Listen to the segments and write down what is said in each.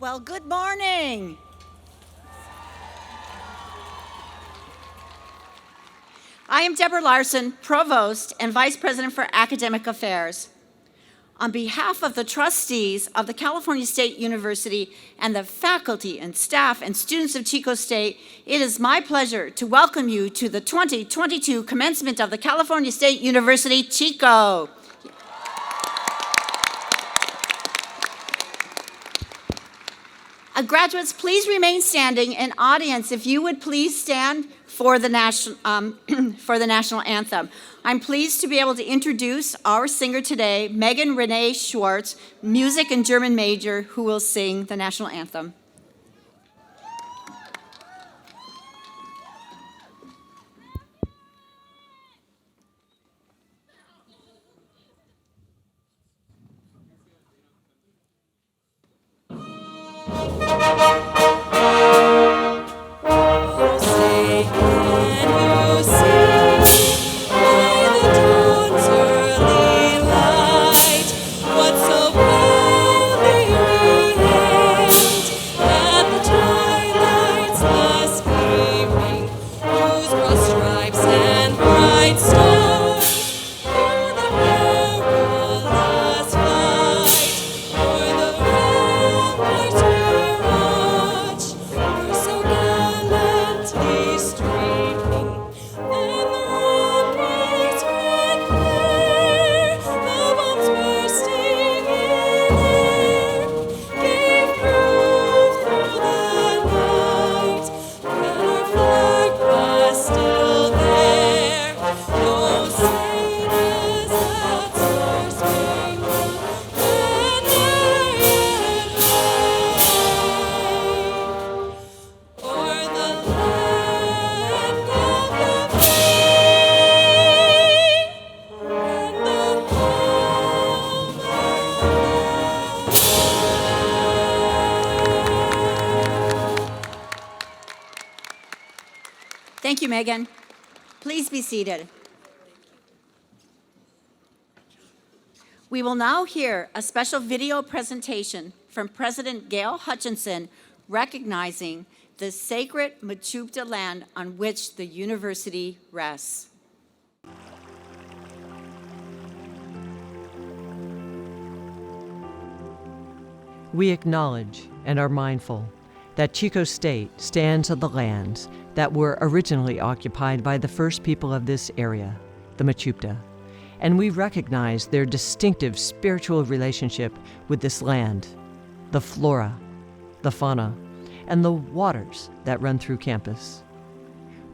Well, good morning. I am Deborah Larson, Provost and Vice President for Academic Affairs. On behalf of the trustees of the California State University and the faculty and staff and students of Chico State, it is my pleasure to welcome you to the 2022 commencement of the California State University, Chico. Graduates, please remain standing, and audience, if you would please stand for the national anthem. I'm pleased to be able to introduce our singer today, Megan Renee Schwartz, music and German major, who will sing the national anthem. Thank you, Megan. Please be seated. We will now hear a special video presentation from President Gail Hutchinson recognizing the sacred Mechoopda land on which the university rests. We acknowledge and are mindful that Chico State stands on the lands that were originally occupied by the first people of this area, the Mechoopda, and we recognize their distinctive spiritual relationship with this land, the flora, the fauna, and the waters that run through campus.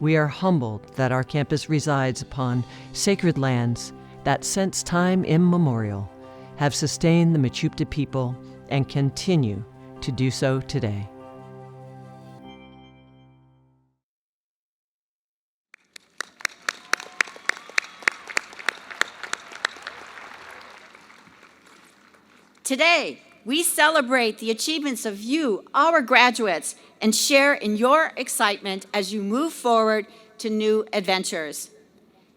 We are humbled that our campus resides upon sacred lands that since time immemorial have sustained the Mechoopda people and continue to do so today. Today, we celebrate the achievements of you, our graduates, and share in your excitement as you move forward to new adventures.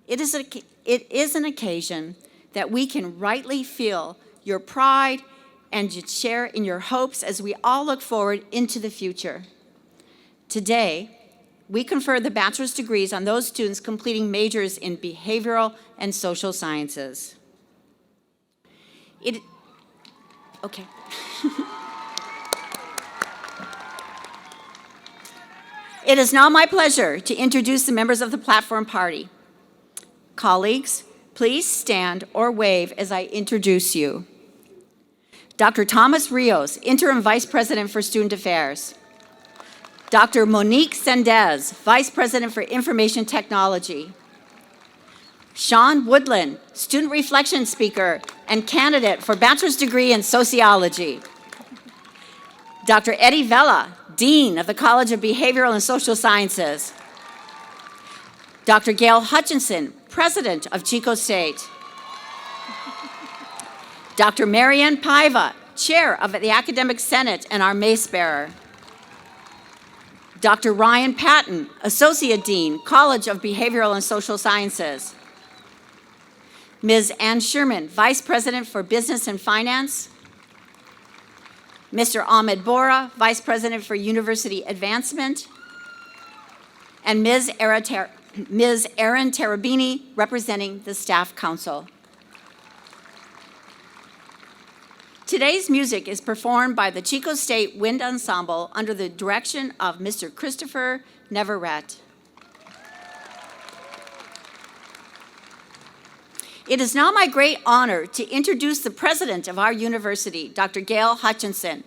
It is an occasion that we can rightly feel your pride and share in your hopes as we all look forward into the future. Today, we confer the bachelor's degrees on those students completing majors in behavioral and social sciences. Okay. It is now my pleasure to introduce the members of the platform party. Colleagues, please stand or wave as I introduce you. Dr. Thomas Rios, Interim Vice President for Student Affairs. Dr. Monique Sendez, Vice President for Information Technology. Sean Woodland, Student Reflection Speaker and candidate for bachelor's degree in sociology. Dr. Eddie Vela, Dean of the College of Behavioral and Social Sciences. Dr. Gail Hutchinson, President of Chico State. Dr. Marianne Paiva, Chair of the Academic Senate and our Mace Bearer. Dr. Ryan Patton, Associate Dean, College of Behavioral and Social Sciences. Ms. Ann Sherman, Vice President for Business and Finance. Mr. Ahmed Bora, Vice President for University Advancement, and Ms. Erin Terabini, representing the Staff Council. Today's music is performed by the Chico State Wind Ensemble under the direction of Mr. Christopher Neverett. It is now my great honor to introduce the president of our university, Dr. Gail Hutchinson.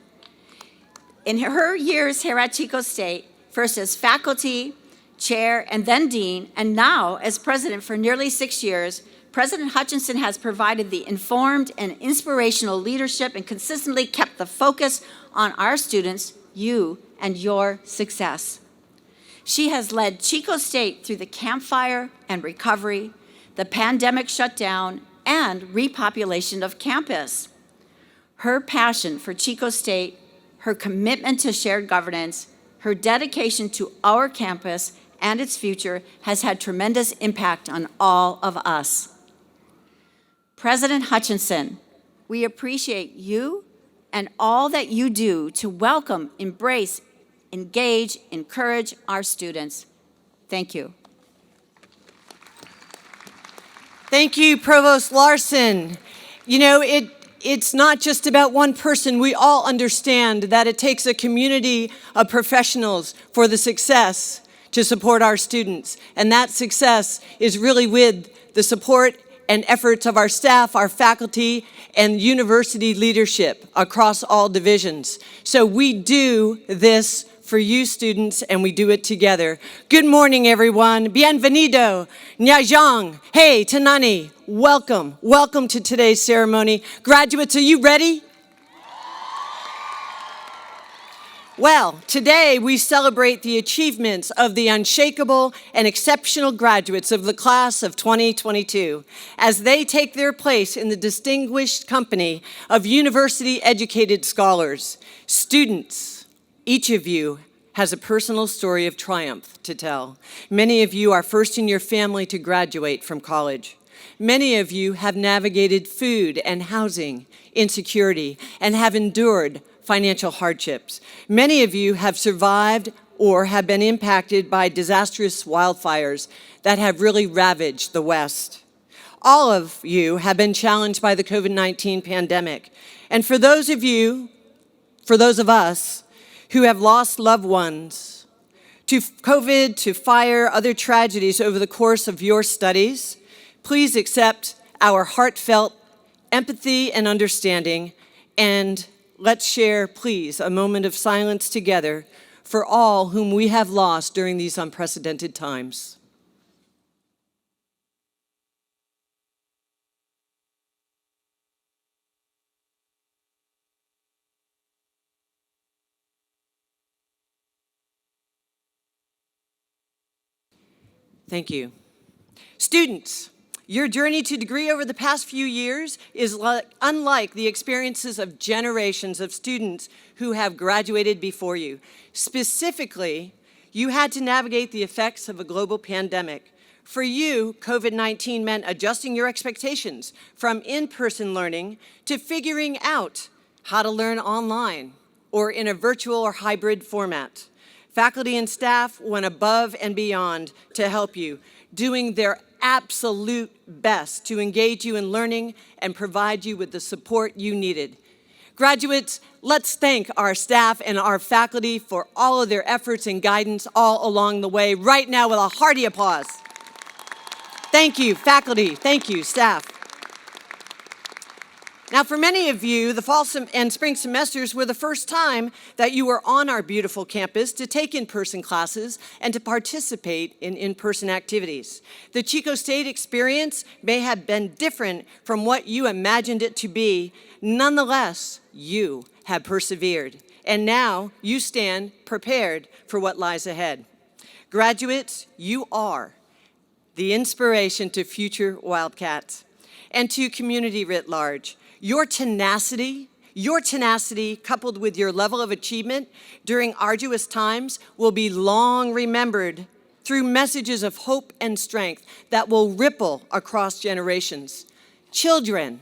In her years here at Chico State, first as faculty, chair, and then dean, and now as president for nearly 6 years, President Hutchinson has provided the informed and inspirational leadership and consistently kept the focus on our students, you, and your success. She has led Chico State through the campfire and recovery, the pandemic shutdown, and repopulation of campus. Her passion for Chico State, her commitment to shared governance, her dedication to our campus and its future has had tremendous impact on all of us. President Hutchinson, we appreciate you and all that you do to welcome, embrace, engage, encourage our students. Thank you. Thank you, Provost Larson. You know, it's not just about one person. We all understand that it takes a community of professionals for the success to support our students. And that success is really with the support and efforts of our staff, our faculty, and university leadership across all divisions. So we do this for you students, and we do it together. Good morning, everyone. Bienvenido. Nyajong. Hey, Tanani. Welcome. Welcome to today's ceremony. Graduates, are you ready? Well, today we celebrate the achievements of the unshakable and exceptional graduates of the class of 2022 as they take their place in the distinguished company of university-educated scholars. Students, each of you has a personal story of triumph to tell. Many of you are first in your family to graduate from college. Many of you have navigated food and housing insecurity and have endured financial hardships. Many of you have survived or have been impacted by disastrous wildfires that have really ravaged the West. All of you have been challenged by the COVID-19 pandemic. And for those of us who have lost loved ones to COVID, to fire, other tragedies over the course of your studies, please accept our heartfelt empathy and understanding, and let's share, please, a moment of silence together for all whom we have lost during these unprecedented times. Thank you. Students, your journey to degree over the past few years is unlike the experiences of generations of students who have graduated before you. Specifically, you had to navigate the effects of a global pandemic. For you, COVID-19 meant adjusting your expectations from in-person learning to figuring out how to learn online or in a virtual or hybrid format. Faculty and staff went above and beyond to help you, doing their absolute best to engage you in learning and provide you with the support you needed. Graduates, let's thank our staff and our faculty for all of their efforts and guidance all along the way right now with a hearty applause. Thank you, faculty. Thank you, staff. Now, for many of you, the fall and spring semesters were the first time that you were on our beautiful campus to take in-person classes and to participate in in-person activities. The Chico State experience may have been different from what you imagined it to be. Nonetheless, you have persevered, and now you stand prepared for what lies ahead. Graduates, you are the inspiration to future Wildcats and to community writ large. Your tenacity coupled with your level of achievement during arduous times will be long remembered through messages of hope and strength that will ripple across generations. Children,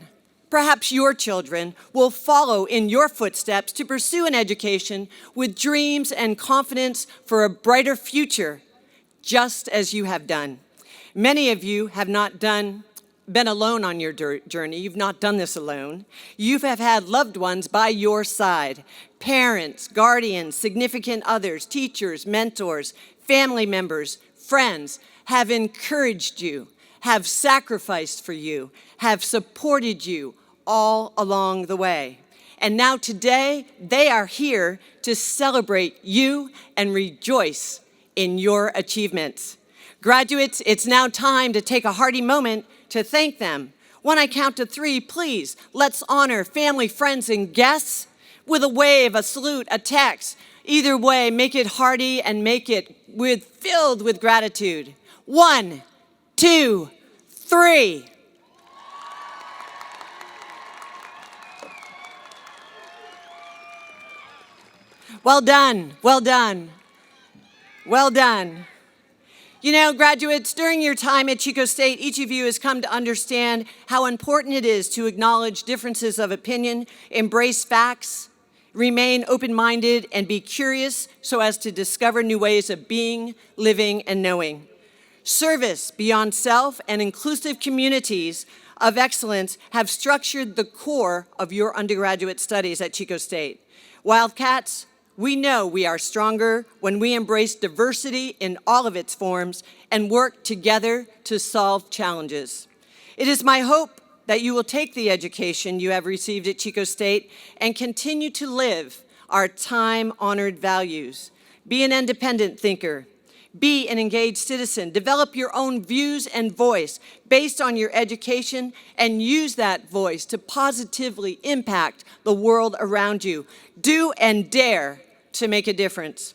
Perhaps your children will follow in your footsteps to pursue an education with dreams and confidence for a brighter future, just as you have done. Many of you have not been alone on your journey. You've not done this alone. You have had loved ones by your side, parents, guardians, significant others, teachers, mentors, family members, friends have encouraged you, have sacrificed for you, have supported you all along the way. And now today, they are here to celebrate you and rejoice in your achievements. Graduates, it's now time to take a hearty moment to thank them. When I count to 3, please, let's honor family, friends, and guests with a wave, a salute, a text. Either way, make it hearty and make it filled with gratitude. 1, 2, 3. Well done, well done, well done. You know, graduates, during your time at Chico State, each of you has come to understand how important it is to acknowledge differences of opinion, embrace facts, remain open-minded, and be curious so as to discover new ways of being, living, and knowing. Service beyond self and inclusive communities of excellence have structured the core of your undergraduate studies at Chico State. Wildcats, we know we are stronger when we embrace diversity in all of its forms and work together to solve challenges. It is my hope that you will take the education you have received at Chico State and continue to live our time-honored values. Be an independent thinker. Be an engaged citizen. Develop your own views and voice based on your education and use that voice to positively impact the world around you. Do and dare to make a difference.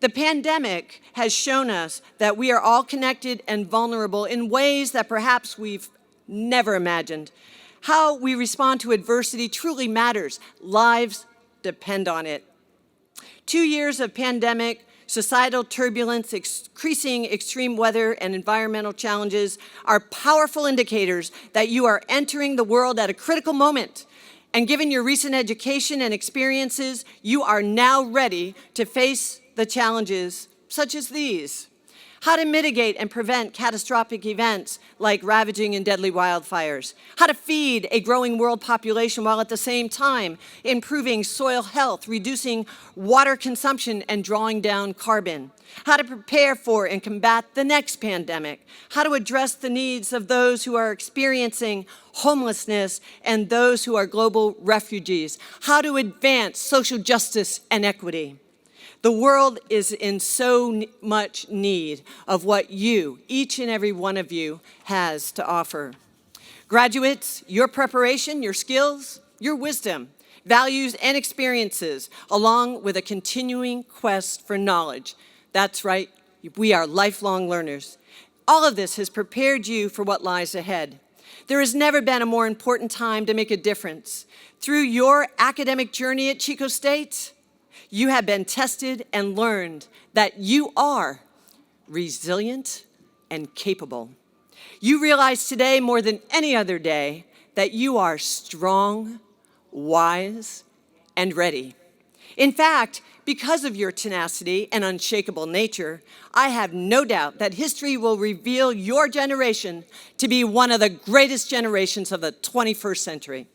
The pandemic has shown us that we are all connected and vulnerable in ways that perhaps we've never imagined. How we respond to adversity truly matters. Lives depend on it. 2 years of pandemic, societal turbulence, increasing extreme weather, and environmental challenges are powerful indicators that you are entering the world at a critical moment. And given your recent education and experiences, you are now ready to face the challenges such as these. How to mitigate and prevent catastrophic events like ravaging and deadly wildfires. How to feed a growing world population while at the same time improving soil health, reducing water consumption, and drawing down carbon. How to prepare for and combat the next pandemic. How to address the needs of those who are experiencing homelessness and those who are global refugees. How to advance social justice and equity. The world is in so much need of what you, each and every one of you, has to offer. Graduates, your preparation, your skills, your wisdom, values, and experiences, along with a continuing quest for knowledge. That's right, we are lifelong learners. All of this has prepared you for what lies ahead. There has never been a more important time to make a difference. Through your academic journey at Chico State, you have been tested and learned that you are resilient and capable. You realize today more than any other day that you are strong, wise, and ready. In fact, because of your tenacity and unshakable nature, I have no doubt that history will reveal your generation to be one of the greatest generations of the 21st century.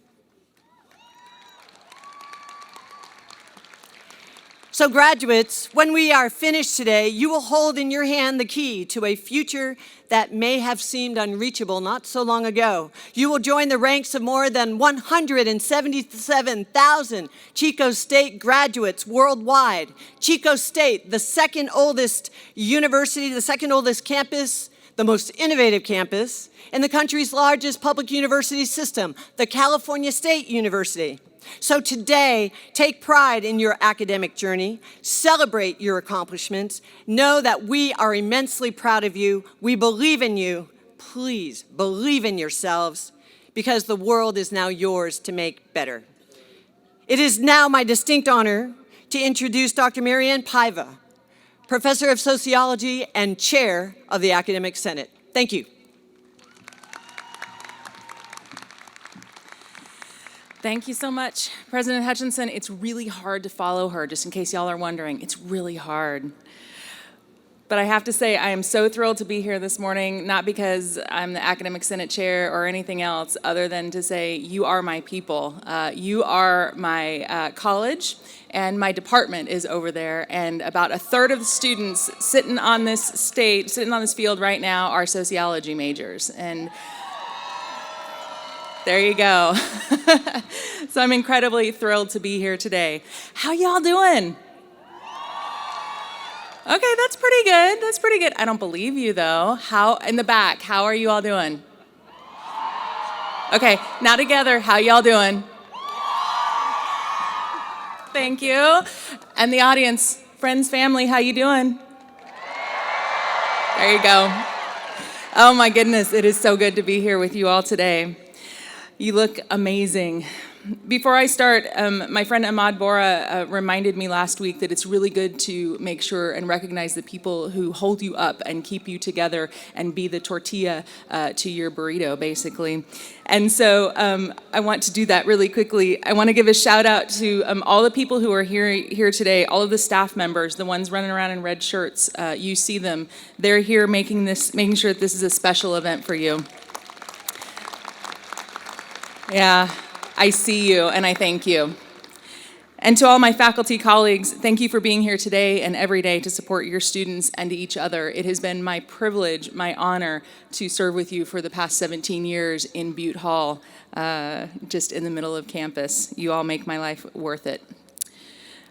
So graduates, when we are finished today, you will hold in your hand the key to a future that may have seemed unreachable not so long ago. You will join the ranks of more than 177,000 Chico State graduates worldwide. Chico State, the second oldest university, the second oldest campus, the most innovative campus in the country's largest public university system, the California State University. So today, take pride in your academic journey, celebrate your accomplishments, know that we are immensely proud of you, we believe in you. Please believe in yourselves, because the world is now yours to make better. It is now my distinct honor to introduce Dr. Marianne Paiva, Professor of Sociology and Chair of the Academic Senate. Thank you. Thank you so much, President Hutchinson. It's really hard to follow her, just in case y'all are wondering. It's really hard. But I have to say, I am so thrilled to be here this morning, not because I'm the Academic Senate Chair or anything else, other than to say you are my people. You are my college, and my department is over there, and about a third of the students sitting on this field right now are sociology majors. And there you go. So I'm incredibly thrilled to be here today. How y'all doing? Okay, that's pretty good. That's pretty good. I don't believe you though. How in the back? How are you all doing? Okay, now together. How y'all doing? Thank you. And the audience, friends, family, how you doing? There you go. Oh my goodness, it is so good to be here with you all today. You look amazing. Before I start, my friend Ahmad Bora reminded me last week that it's really good to make sure and recognize the people who hold you up and keep you together and be the tortilla to your burrito, basically. And so I want to do that really quickly. I want to give a shout out to all the people who are here today, all of the staff members, the ones running around in red shirts. You see them. They're here making sure that this is a special event for you. Yeah. I see you, and I thank you. And to all my faculty colleagues, thank you for being here today and every day to support your students and each other. It has been my privilege, my honor, to serve with you for the past 17 years in Butte Hall, just in the middle of campus. You all make my life worth it.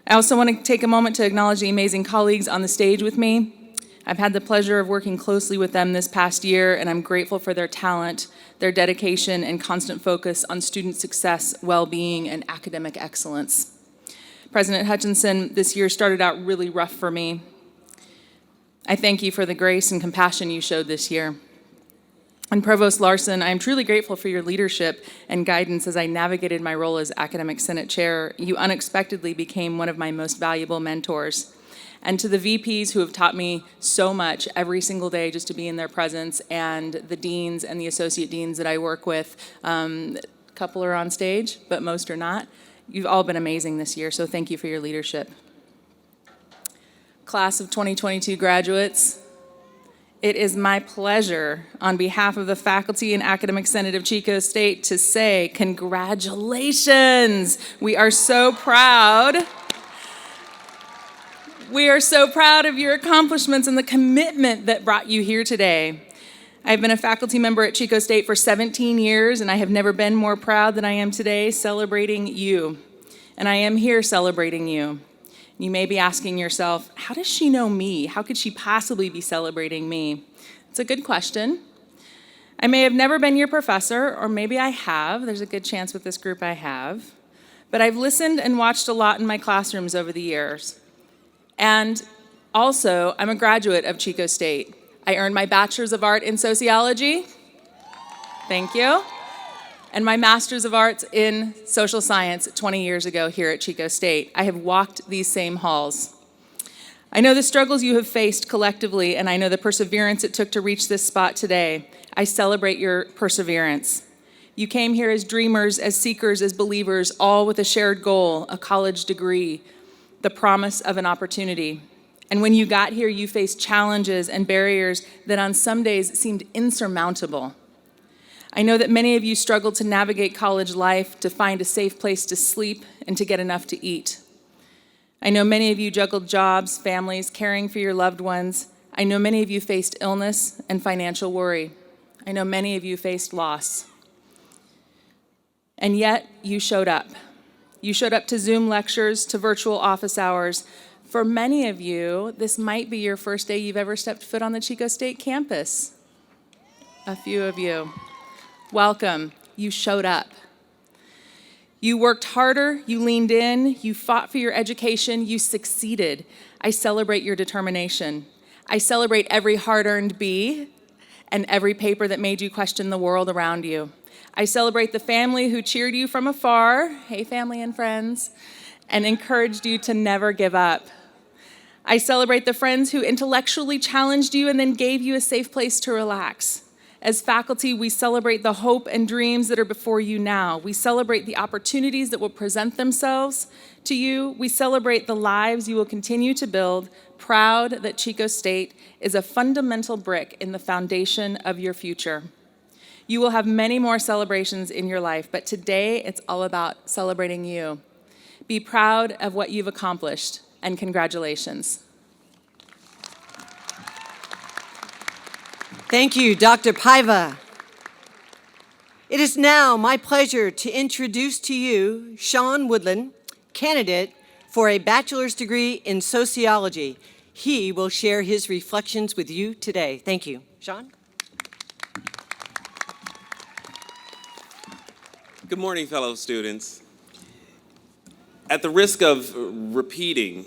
I also want to take a moment to acknowledge the amazing colleagues on the stage with me. I've had the pleasure of working closely with them this past year, and I'm grateful for their talent, their dedication, and constant focus on student success, well-being, and academic excellence. President Hutchinson, this year started out really rough for me. I thank you for the grace and compassion you showed this year. And Provost Larson, I am truly grateful for your leadership and guidance as I navigated my role as Academic Senate Chair. You unexpectedly became one of my most valuable mentors. And to the VPs who have taught me so much every single day just to be in their presence, and the deans and the associate deans that I work with, a couple are on stage, but most are not. You've all been amazing this year, so thank you for your leadership. Class of 2022 graduates, it is my pleasure on behalf of the Faculty and Academic Senate of Chico State to say congratulations. We are so proud. We are so proud of your accomplishments and the commitment that brought you here today. I've been a faculty member at Chico State for 17 years, and I have never been more proud than I am today celebrating you. And I am here celebrating you. You may be asking yourself, how does she know me? How could she possibly be celebrating me? It's a good question. I may have never been your professor, or maybe I have. There's a good chance with this group I have. But I've listened and watched a lot in my classrooms over the years. And also, I'm a graduate of Chico State. I earned my Bachelor's of Art in Sociology. Thank you. And my Master's of Arts in Social Science 20 years ago here at Chico State. I have walked these same halls. I know the struggles you have faced collectively, and I know the perseverance it took to reach this spot today. I celebrate your perseverance. You came here as dreamers, as seekers, as believers, all with a shared goal, a college degree, the promise of an opportunity. And when you got here, you faced challenges and barriers that on some days seemed insurmountable. I know that many of you struggled to navigate college life, to find a safe place to sleep, and to get enough to eat. I know many of you juggled jobs, families, caring for your loved ones. I know many of you faced illness and financial worry. I know many of you faced loss. And yet, you showed up. You showed up to Zoom lectures, to virtual office hours. For many of you, this might be your first day you've ever stepped foot on the Chico State campus. A few of you. Welcome. You showed up. You worked harder, you leaned in, you fought for your education, you succeeded. I celebrate your determination. I celebrate every hard-earned B and every paper that made you question the world around you. I celebrate the family who cheered you from afar, hey family and friends, and encouraged you to never give up. I celebrate the friends who intellectually challenged you and then gave you a safe place to relax. As faculty, we celebrate the hope and dreams that are before you now. We celebrate the opportunities that will present themselves to you. We celebrate the lives you will continue to build, proud that Chico State is a fundamental brick in the foundation of your future. You will have many more celebrations in your life, but today it's all about celebrating you. Be proud of what you've accomplished, and congratulations. Thank you, Dr. Paiva. It is now my pleasure to introduce to you Sean Woodland, candidate for a bachelor's degree in sociology. He will share his reflections with you today. Thank you. Sean? Good morning, fellow students. At the risk of repeating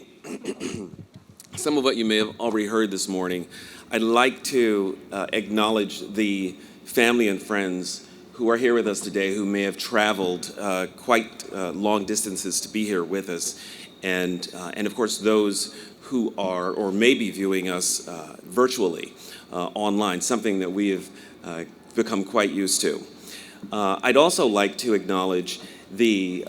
some of what you may have already heard this morning, I'd like to acknowledge the family and friends who are here with us today who may have traveled quite long distances to be here with us, and of course those who are or may be viewing us virtually online, something that we have become quite used to. I'd also like to acknowledge the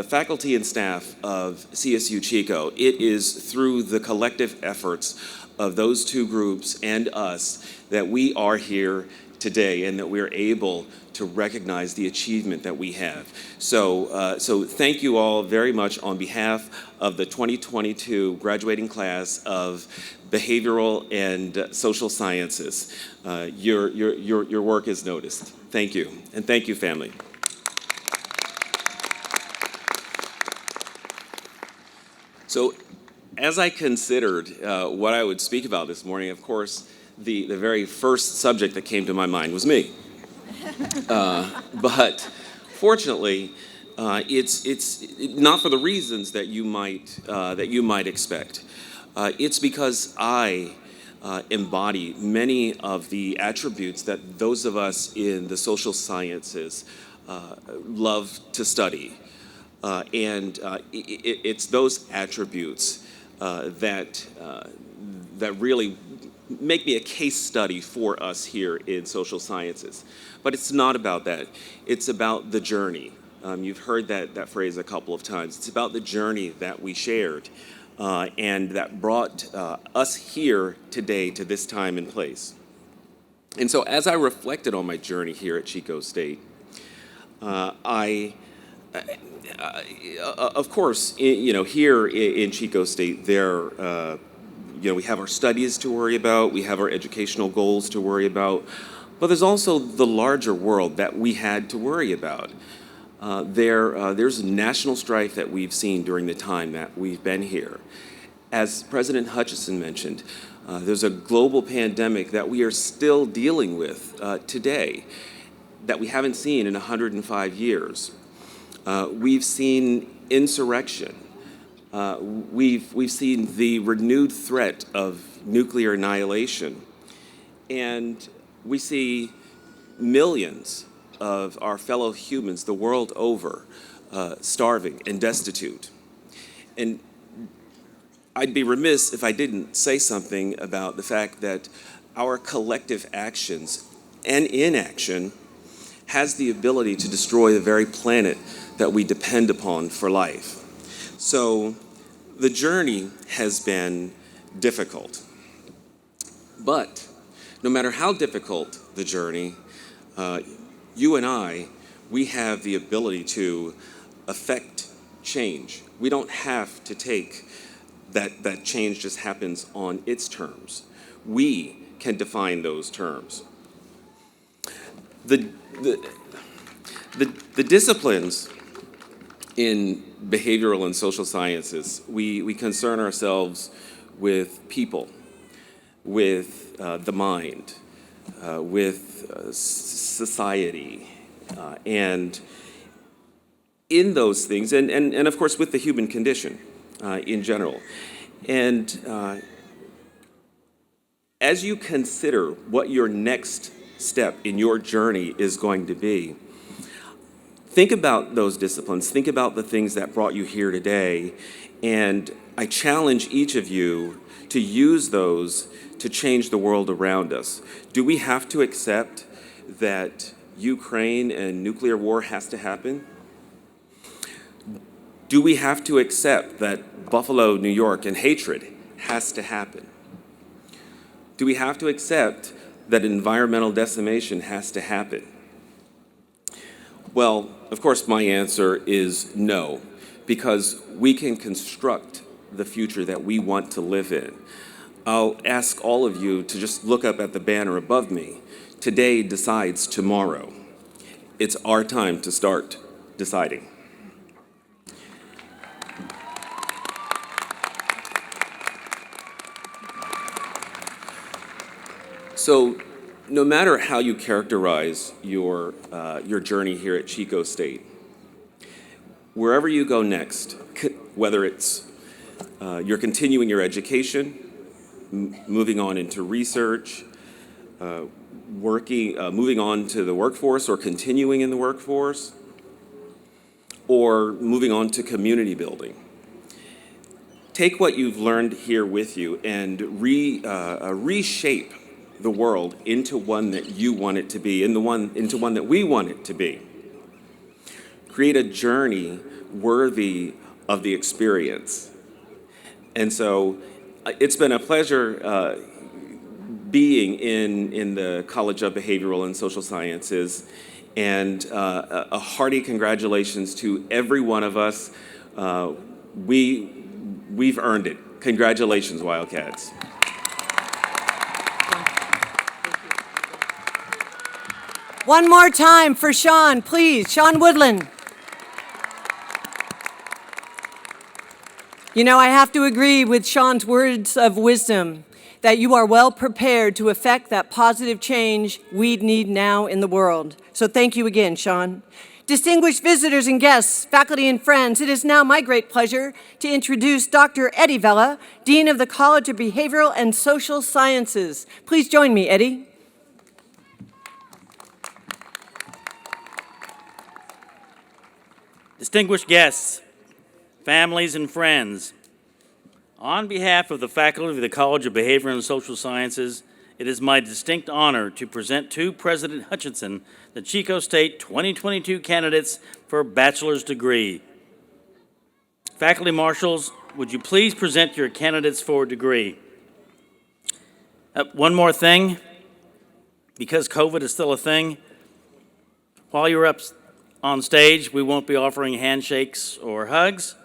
faculty and staff of CSU Chico. It is through the collective efforts of those two groups and us that we are here today and that we're able to recognize the achievement that we have. So thank you all very much on behalf of the 2022 graduating class of Behavioral and Social Sciences. Your work is noticed. Thank you, and thank you, family. So, as I considered what I would speak about this morning, of course, the very first subject that came to my mind was me. But fortunately, it's not for the reasons that you might expect. It's because I embody many of the attributes that those of us in the social sciences love to study. It's those attributes that really make me a case study for us here in social sciences. But it's not about that. It's about the journey. You've heard that phrase a couple of times. It's about the journey that we shared and that brought us here today to this time and place. And so as I reflected on my journey here at Chico State, of course, here in Chico State, we have our studies to worry about, we have our educational goals to worry about, but there's also the larger world that we had to worry about. There's national strife that we've seen during the time that we've been here. As President Hutchison mentioned, there's a global pandemic that we are still dealing with today that we haven't seen in 105 years. We've seen insurrection. We've seen the renewed threat of nuclear annihilation. And we see millions of our fellow humans the world over starving and destitute. And I'd be remiss if I didn't say something about the fact that our collective actions and inaction has the ability to destroy the very planet that we depend upon for life. So the journey has been difficult. But no matter how difficult the journey, you and I, we have the ability to affect change. We don't have to take that change just happens on its terms. We can define those terms. The disciplines in behavioral and social sciences, we concern ourselves with people, with the mind, with society, and in those things, and of course with the human condition in general. And as you consider what your next step in your journey is going to be, think about those disciplines, think about the things that brought you here today, and I challenge each of you to use those to change the world around us. Do we have to accept that Ukraine and nuclear war has to happen? Do we have to accept that Buffalo, New York, and hatred has to happen? Do we have to accept that environmental decimation has to happen? Well, of course, my answer is no, because we can construct the future that we want to live in. I'll ask all of you to just look up at the banner above me. Today decides tomorrow. It's our time to start deciding. So, no matter how you characterize your journey here at Chico State, wherever you go next, whether it's you're continuing your education, moving on into research, moving on to the workforce or continuing in the workforce, or moving on to community building, take what you've learned here with you and reshape the world into one that you want it to be, into one that we want it to be. Create a journey worthy of the experience. And so it's been a pleasure being in the College of Behavioral and Social Sciences, and a hearty congratulations to every one of us. We've earned it. Congratulations, Wildcats. One more time for Sean, please. Sean Woodland. You know, I have to agree with Sean's words of wisdom that you are well prepared to effect that positive change we need now in the world. So thank you again, Sean. Distinguished visitors and guests, faculty and friends, it is now my great pleasure to introduce Dr. Eddie Vela, Dean of the College of Behavioral and Social Sciences. Please join me, Eddie. Distinguished guests, families, and friends, on behalf of the faculty of the College of Behavioral and Social Sciences, it is my distinct honor to present to President Hutchinson the Chico State 2022 candidates for a bachelor's degree. Faculty marshals, would you please present your candidates for a degree? One more thing, because COVID is still a thing, while you're up on stage, we won't be offering handshakes or hugs,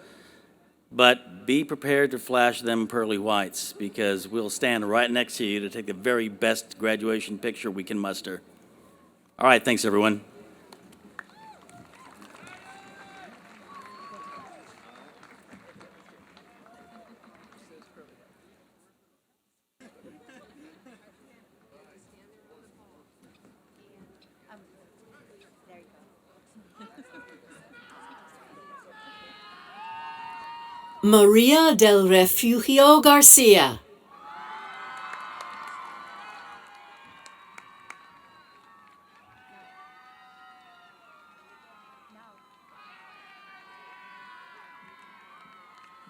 but be prepared to flash them pearly whites, because we'll stand right next to you to take the very best graduation picture we can muster. All right, thanks everyone. Maria del Refugio Garcia.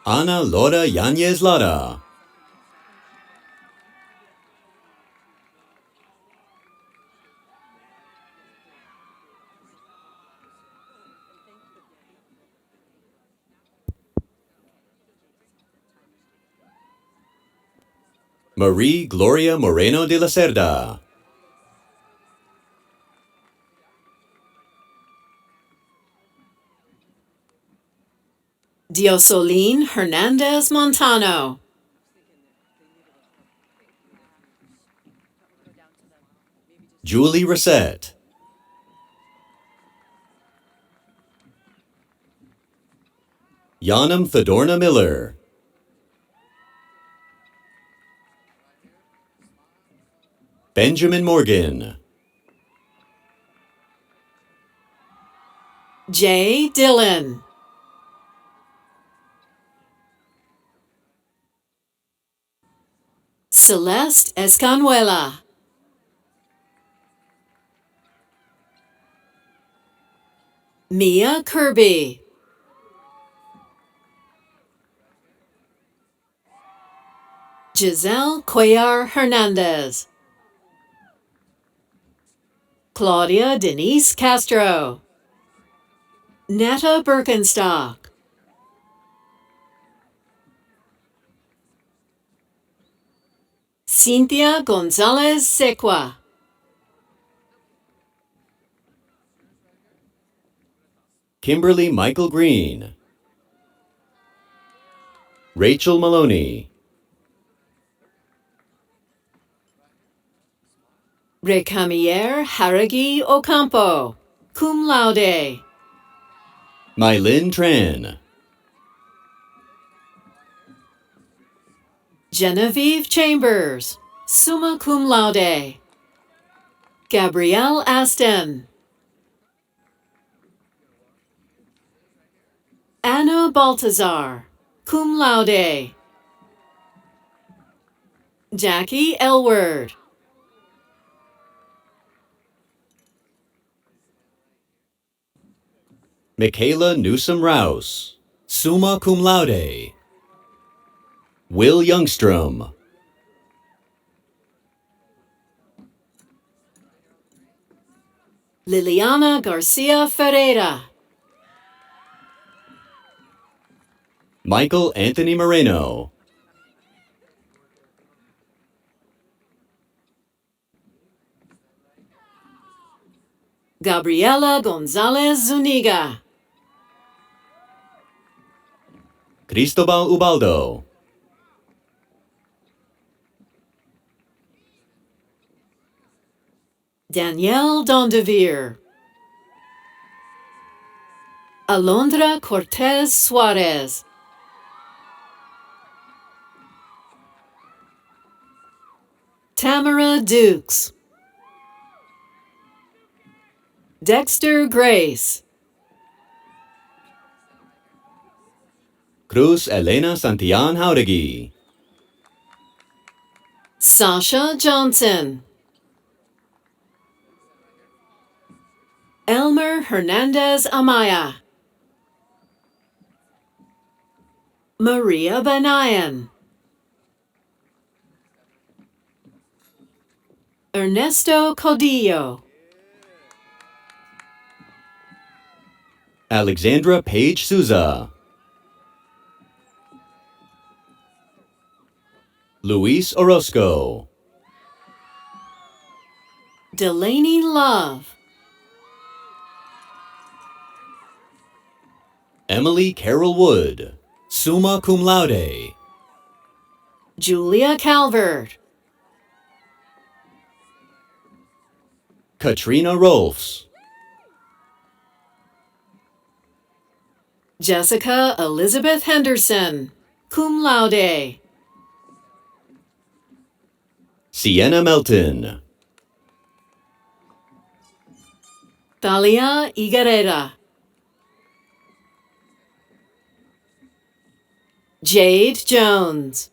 Ana Laura Yanez Lara. Marie Gloria Moreno de la Cerda. Diosolin Hernandez Montano. Julie Reset. Yanam Thedorna Miller. Benjamin Morgan. Jay Dillon. Celeste Escanuela. Mia Kirby. Giselle Cuellar Hernandez. Claudia Denise Castro, Netta Birkenstock, Cynthia Gonzalez Sequa, Kimberly Michael Green, Rachel Maloney, Recamier Haragi Ocampo, cum laude, Mylin Tran, Genevieve Chambers, summa cum laude, Gabrielle Aston, Anna Baltazar, cum laude, Jackie Elward, Michaela Newsom Rouse, summa cum laude, Will Youngstrom, Liliana Garcia Ferreira, Michael Anthony Moreno, Gabriela Gonzalez Zuniga, Cristobal Ubaldo, Danielle Dondevere, Alondra Cortez Suarez, Tamara Dukes, Dexter Grace, Cruz Elena Santillan Jauregui, Sasha Johnson, Elmer Hernandez Amaya, Maria Banayan, Ernesto Codillo, Alexandra Page Souza, Luis Orozco, Delaney Love, Emily Carroll Wood, summa cum laude, Julia Calvert, Katrina Rolfs, Jessica Elizabeth Henderson, cum laude, Sienna Melton, Thalia Iguerera, Jade Jones,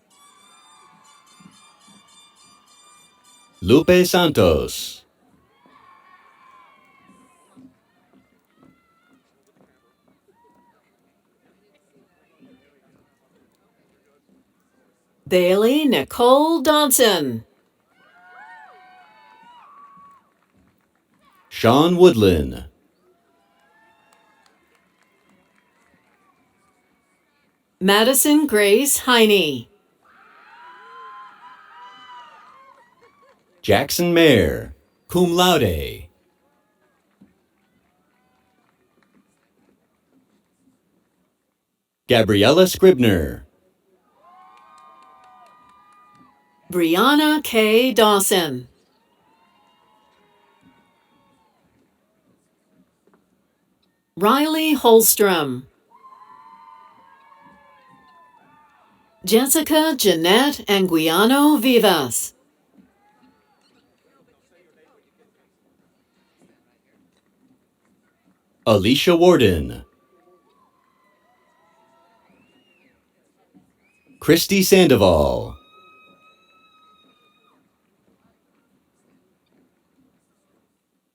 Lupe Santos, Bailey Nicole Dodson, Sean Woodland, Madison Grace Heine, Jackson Mayer, cum laude, Gabriella Scribner, Brianna K. Dawson, Riley Holstrom, Jessica Jeanette Anguiano Vivas, Alicia Warden, Christy Sandoval,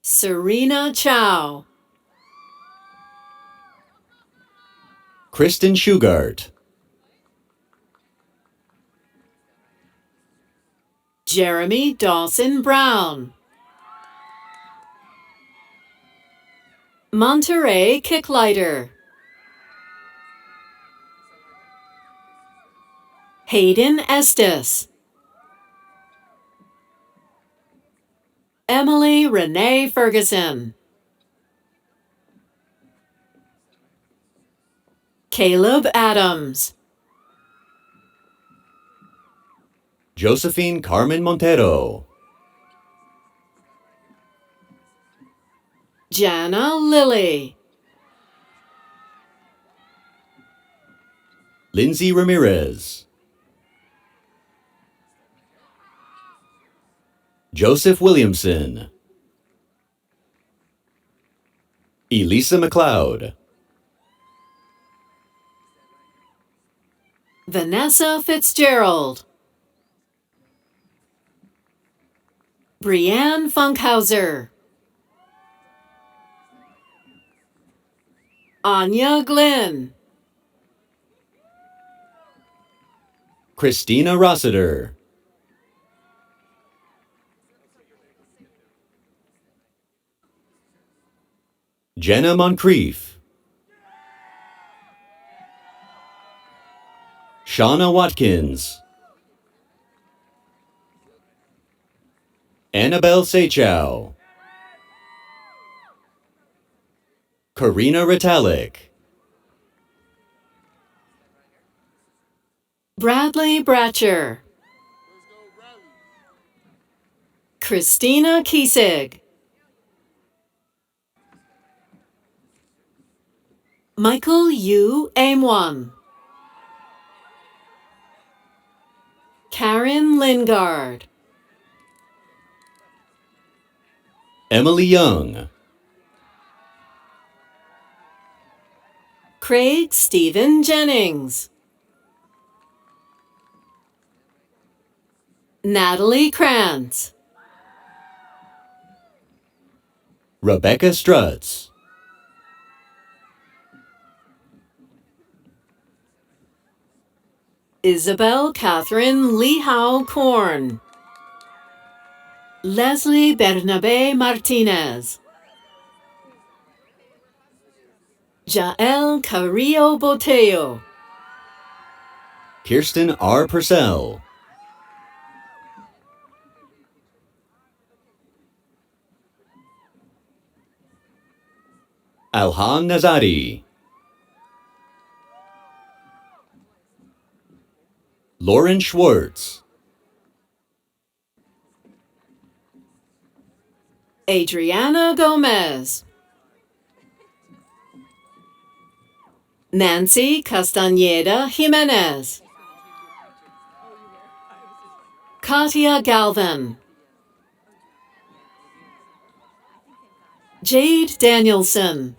Serena Chow, Kristen Shugart, Jeremy Dawson Brown, Monterey Kicklighter. Hayden Estes. Emily Renee Ferguson. Caleb Adams. Josephine Carmen Montero. Jana Lilly. Lindsay Ramirez. Joseph Williamson. Elisa McLeod. Vanessa Fitzgerald. Brianne Funkhauser. Anya Glenn. Christina Rossiter. Jenna Moncrief. Shauna Watkins. Annabelle Seychow. Karina Ritalik. Bradley Bratcher. Christina Kiesig. Michael Yu Aimwan. Karen Lingard. Emily Young. Craig Stephen Jennings. Natalie Krantz. Rebecca Strutz. Isabel Catherine Lehau Korn. Leslie Bernabe Martinez. Jael Carrillo Boteo. Kirsten R. Purcell. Alhan Nazari. Lauren Schwartz. Adriana Gomez. Nancy Castañeda Jimenez. Katia Galvin. Jade Danielson.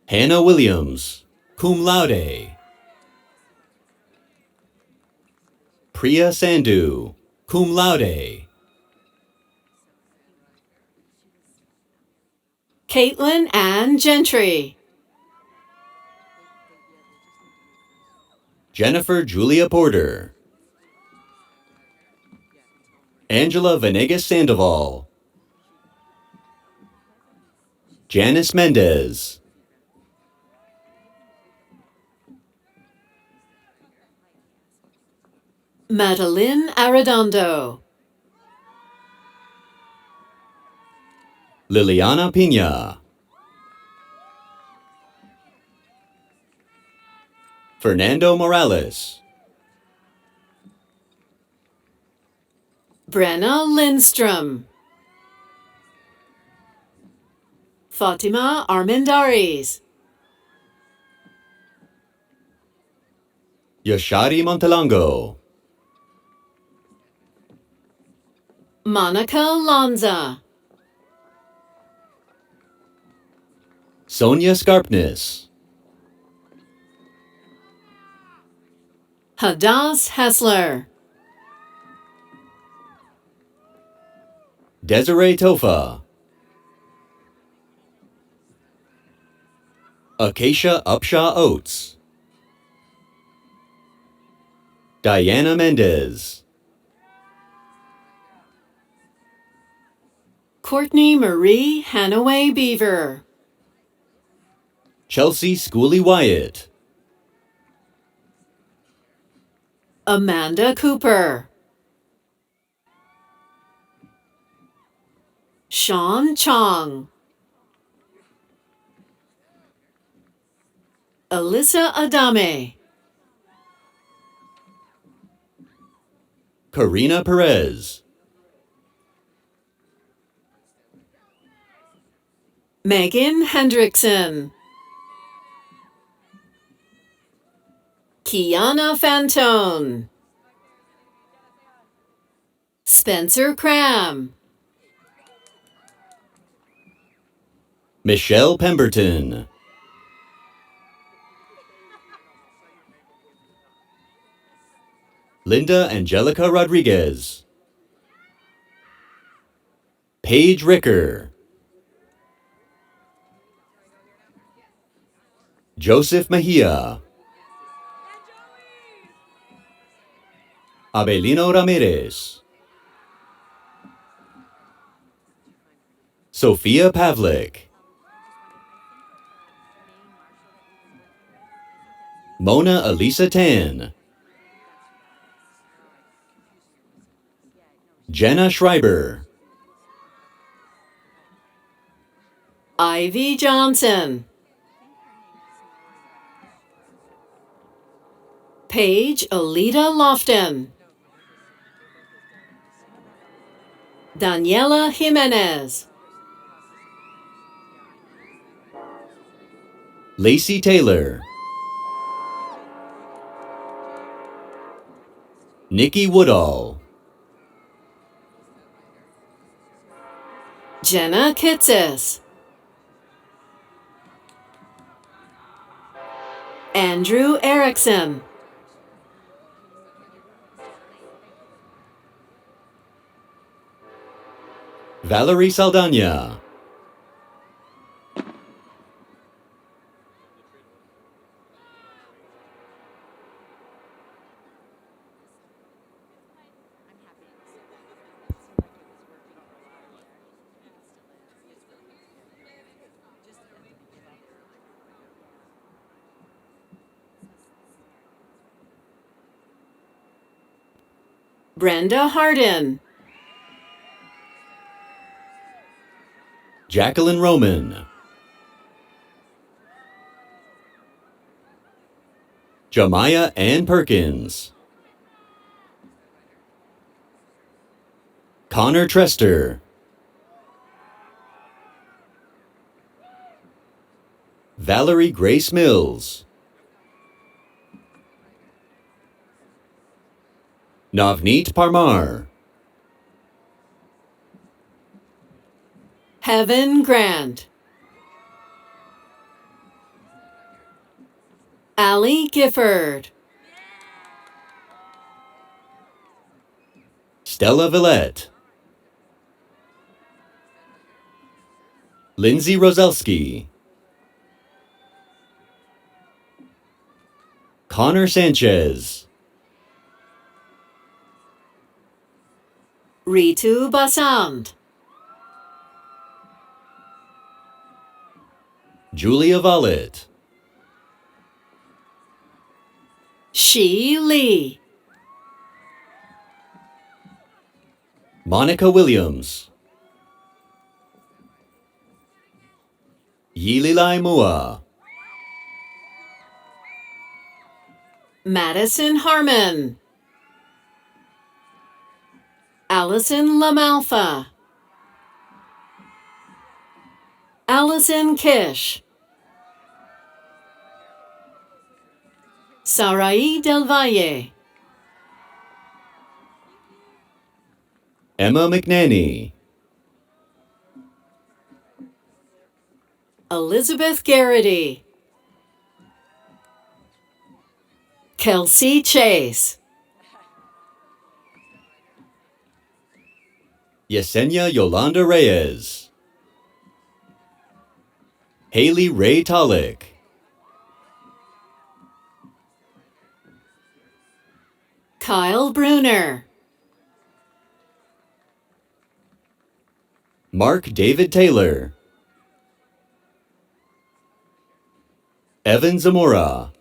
Hannah Williams, cum laude. Priya Sandhu, cum laude. Caitlin Ann Gentry. Jennifer Julia Porter. Angela Venegas Sandoval. Janice Mendez. Madeline Arredondo. Liliana Pina. Fernando Morales. Brenna Lindstrom. Fatima Armendaris. Yashari Montelango. Monica Lanza. Sonia Scarpness. Hadass Hessler. Desiree Tofa. Acacia Upshaw Oates. Diana Mendez. Courtney Marie Hanaway Beaver. Chelsea Schooley Wyatt. Amanda Cooper. Sean Chong. Alyssa Adame. Karina Perez. Megan Hendrickson. Kiana Fantone. Spencer Cram. Michelle Pemberton. Linda Angelica Rodriguez. Paige Ricker. Joseph Mejia. Abelino Ramirez. Sophia Pavlik. Mona Elisa Tan. Jenna Schreiber. Ivy Johnson. Paige Alita Lofton. Daniela Jimenez. Lacey Taylor. Nikki Woodall. Jenna Kitsis. Andrew Erickson. Valerie Saldana. Brenda Hardin. Jacqueline Roman. Jamiah Ann Perkins. Connor Trester. Valerie Grace Mills. Navneet Parmar. Heaven Grant. Allie Gifford. Stella Villette. Lindsay Roselski. Connor Sanchez. Ritu Basant. Julia Vollet. Shi Lee. Monica Williams. Yililai Mua. Madison Harmon. Allison Lamalfa. Allison Kish. Sarai Del Valle. Emma McNanny. Elizabeth Garrity. Kelsey Chase. Yesenia Yolanda Reyes. Haley Ray Tolick. Kyle Bruner. Mark David Taylor, Evan Zamora,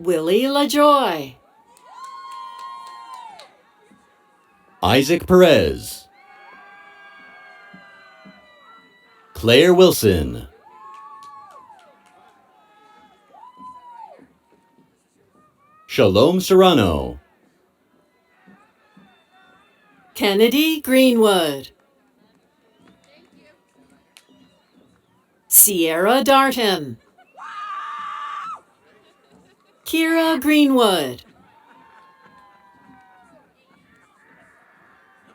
Willie LaJoy, Isaac Perez, Claire Wilson, Shalom Serrano, Kennedy Greenwood, Sierra Darton, Kira Greenwood,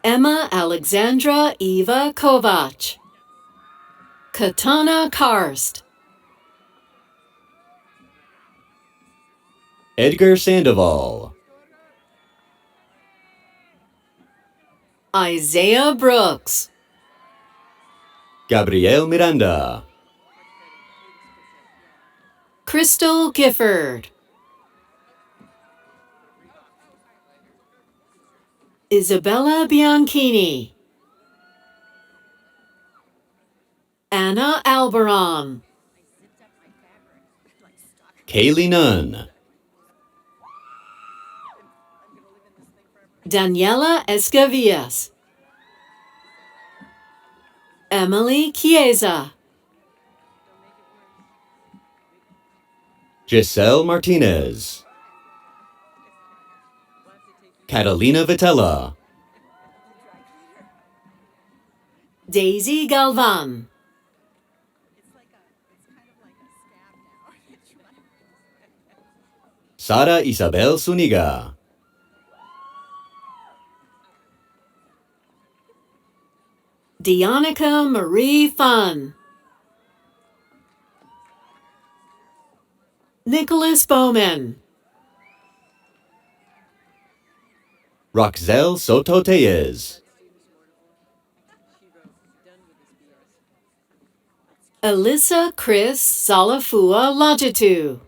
Emma Alexandra Eva Kovac, Katana Karst, Edgar Sandoval, Isaiah Brooks, Gabriel Miranda, Crystal Gifford, Isabella Bianchini, Anna Alberon, Kaylee Nunn, Daniela Escavillas, Emily Chiesa, Giselle Martinez, Catalina Vitella, Daisy Galvan, Sara Isabel Zuniga, Deonica Marie Fun, Nicholas Bowman, Roxelle Soto Tellez, Alyssa Chris Salafua Lajitu,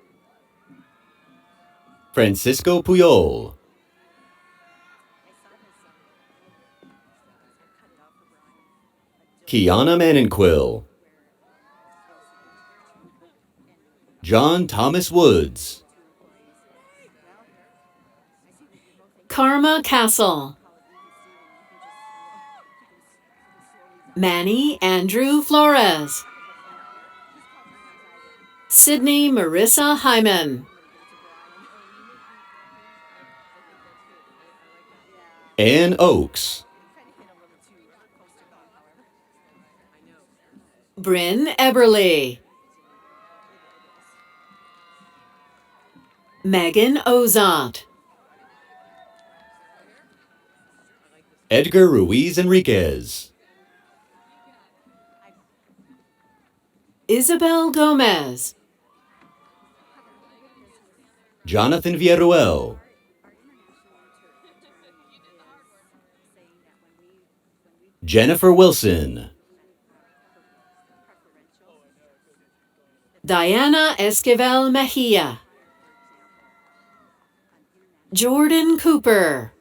Francisco Puyol, Kiana Manonquill, John Thomas Woods, Karma Castle, Manny Andrew Flores, Sydney Marissa Hyman, Ann Oakes, Bryn Eberly, Megan Ozont, Edgar Ruiz Enriquez, Isabel Gomez, Jonathan Villarruel, Jennifer Wilson, Diana Esquivel Mejia, Jordan Cooper,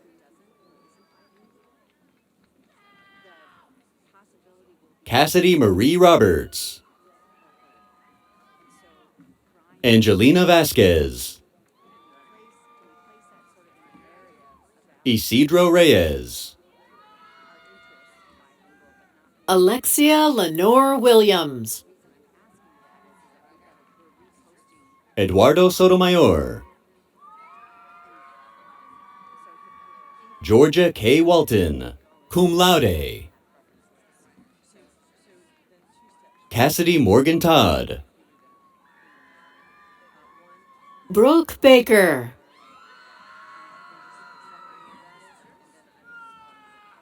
Cassidy Marie Roberts, Angelina Vasquez, Isidro Reyes, Alexia Lenore Williams, Eduardo Sotomayor, Georgia K. Walton, cum laude, Cassidy Morgan Todd, Brooke Baker,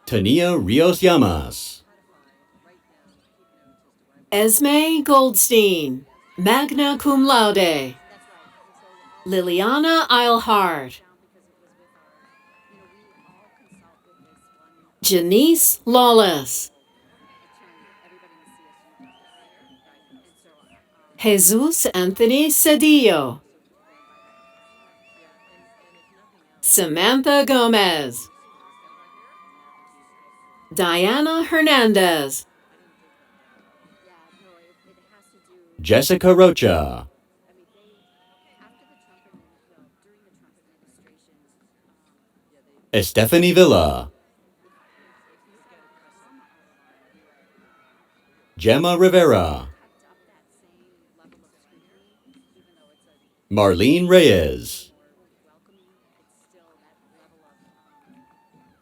Tania Rios Llamas, Esme Goldstein, magna cum laude, Liliana Eilhart, Janice Lawless, Jesus Anthony Cedillo, Samantha Gomez, Diana Hernandez. Jessica Rocha. Estefany Villa. Gemma Rivera. Marlene Reyes.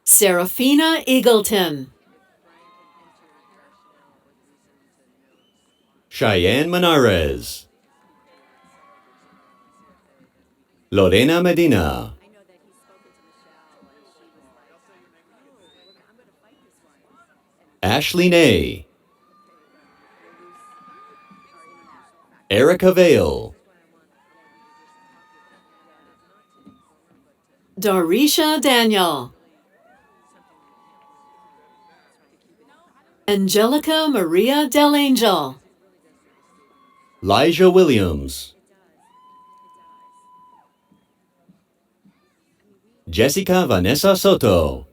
Serafina Eagleton. Cheyenne Menares. Lorena Medina. Ashley Nay. Erica Vale. Dorisha Daniel. Angelica Maria Del Angel. Elijah Williams. Jessica Vanessa Soto.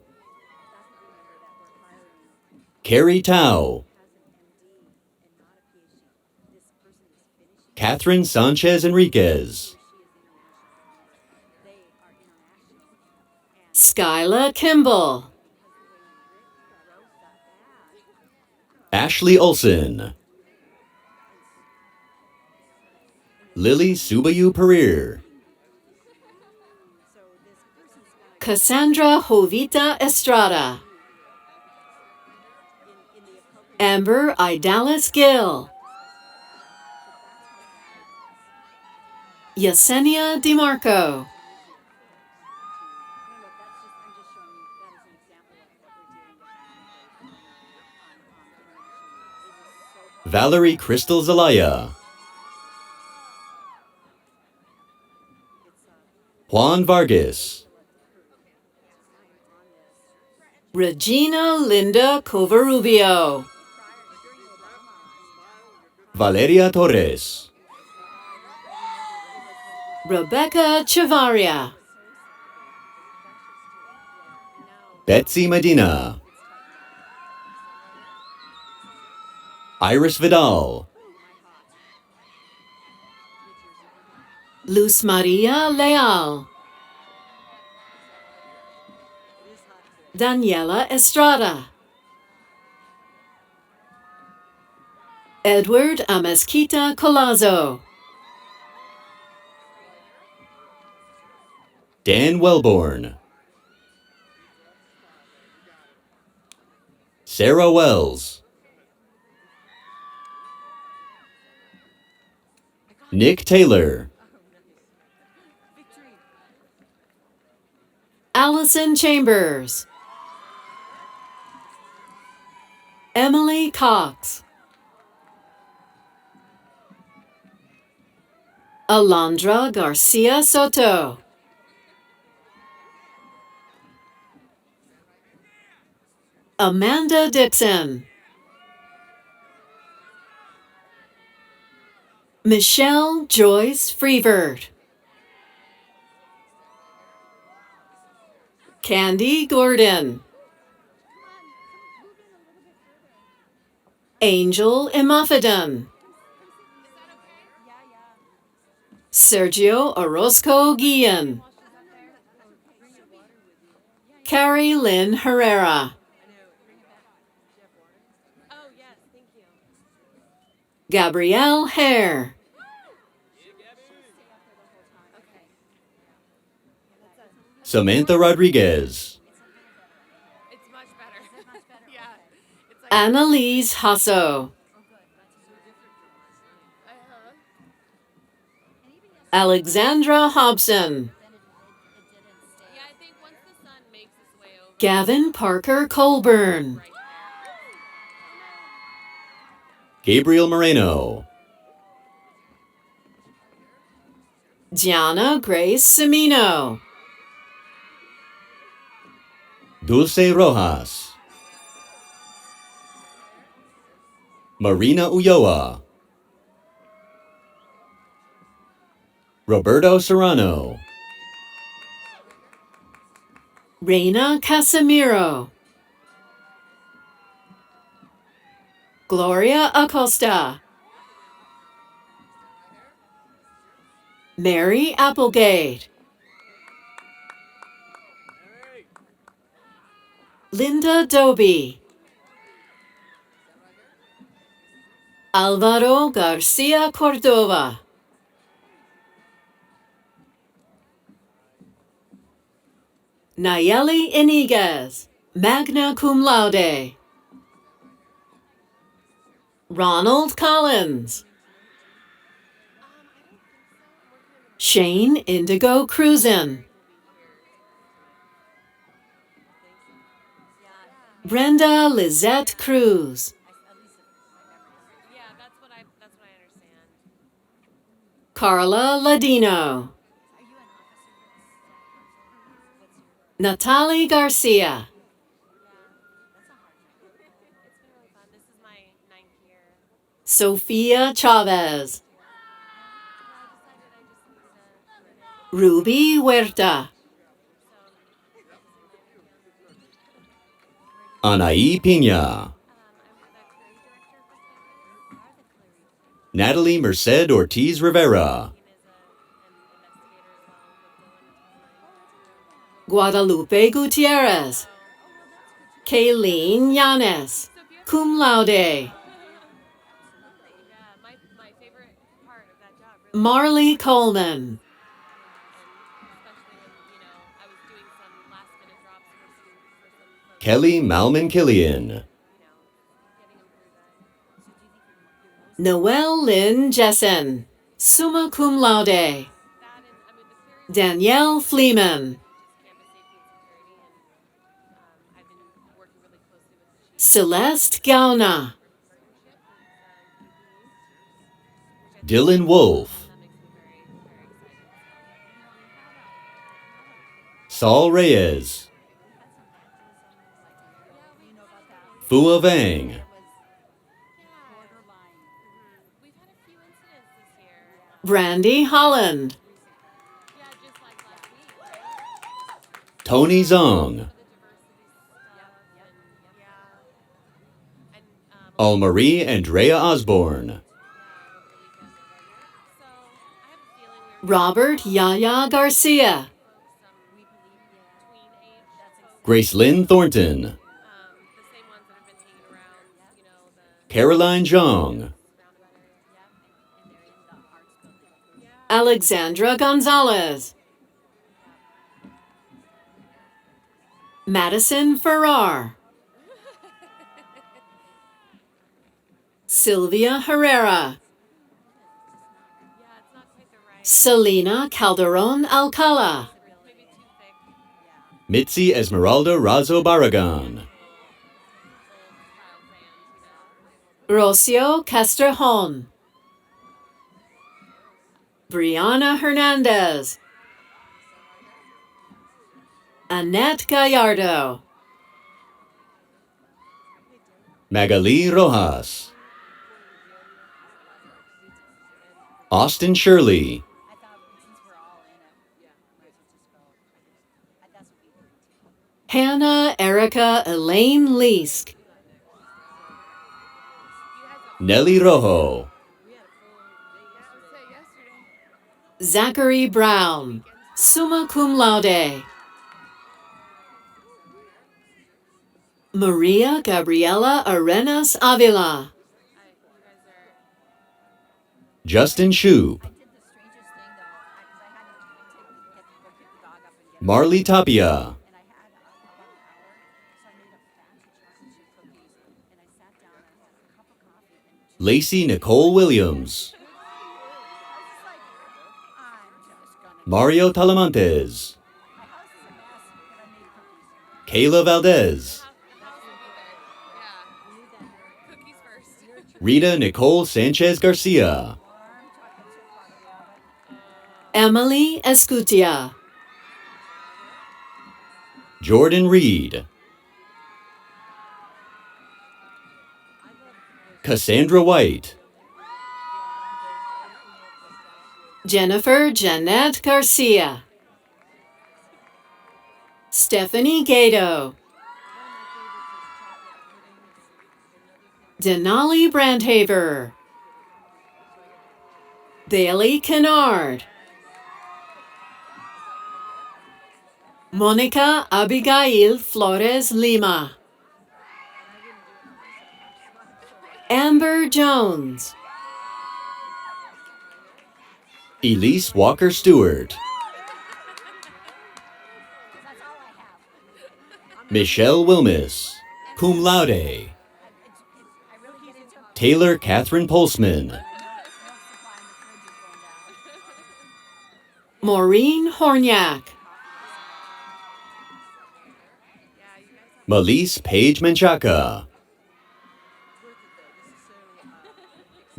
Carrie Tao. Catherine Sanchez Enriquez. Skyla Kimball. Ashley Olson. Lily Subayu Pereira. Cassandra Jovita Estrada. Amber Idalis Gill. Yesenia DeMarco. Valerie Crystal Zelaya. Juan Vargas. Regina Linda Covarubio. Valeria Torres. Rebecca Chavaria. Betsy Medina. Iris Vidal. Luz Maria Leal. Daniela Estrada. Edward Amezquita Colazo. Dan Wellborn. Sarah Wells. Nick Taylor. Allison Chambers. Emily Cox. Alondra Garcia Soto. Amanda Dixon. Michelle Joyce Freevert. Candy Gordon. Angel Imafidon. Sergio Orozco Guillen. Carrie Lynn Herrera. Gabrielle Hare. Samantha Rodriguez. Annalise Hasso. Alexandra Hobson. Gavin Parker Colburn. Gabriel Moreno. Gianna Grace Semino. Dulce Rojas. Marina Ulloa. Roberto Serrano. Reina Casimiro. Gloria Acosta. Mary Applegate. Linda Doby. Alvaro Garcia Cordova. Nayeli Iniguez, magna cum laude. Ronald Collins. Shane Indigo Cruzen. Brenda Lizette Cruz. Carla Ladino. Natalie Garcia. Sofia Chavez. Ruby Huerta. Anaí Pina. Natalie Merced Ortiz Rivera. Guadalupe Gutierrez. Kayleen Yanes, cum laude. Marley Coleman. Kelly Malman Killian. Noelle Lynn Jessen, summa cum laude. Danielle Fleeman. Celeste Gauna. Dylan Wolf. Saul Reyes. Fua Vang. Brandy Holland. Tony Zong. Almarie Andrea Osborne. Robert Yaya Garcia. Grace Lynn Thornton. Caroline Zhang. Alexandra Gonzalez. Madison Farrar. Sylvia Herrera. Selena Calderon Alcala. Mitzi Esmeralda Razo Barragan. Rocio Castrejón. Brianna Hernandez. Annette Gallardo. Magali Rojas. Austin Shirley. Hannah Erica Elaine Leask. Nelly Rojo. Zachary Brown, summa cum laude. Maria Gabriela Arenas Avila. Justin Shoup. Marley Tapia. Lacey Nicole Williams. Mario Talamantes. Kayla Valdez. Rita Nicole Sanchez Garcia. Emily Escutia. Jordan Reed. Cassandra White. Jennifer Jeanette Garcia. Stephanie Gato. Denali Brandhaver, Bailey Kennard, Monica Abigail Flores Lima, Amber Jones, Elise Walker Stewart, Michelle Wilmis, cum laude. Taylor Catherine Polsman, Maureen Horniak, Melise Page Menchaca,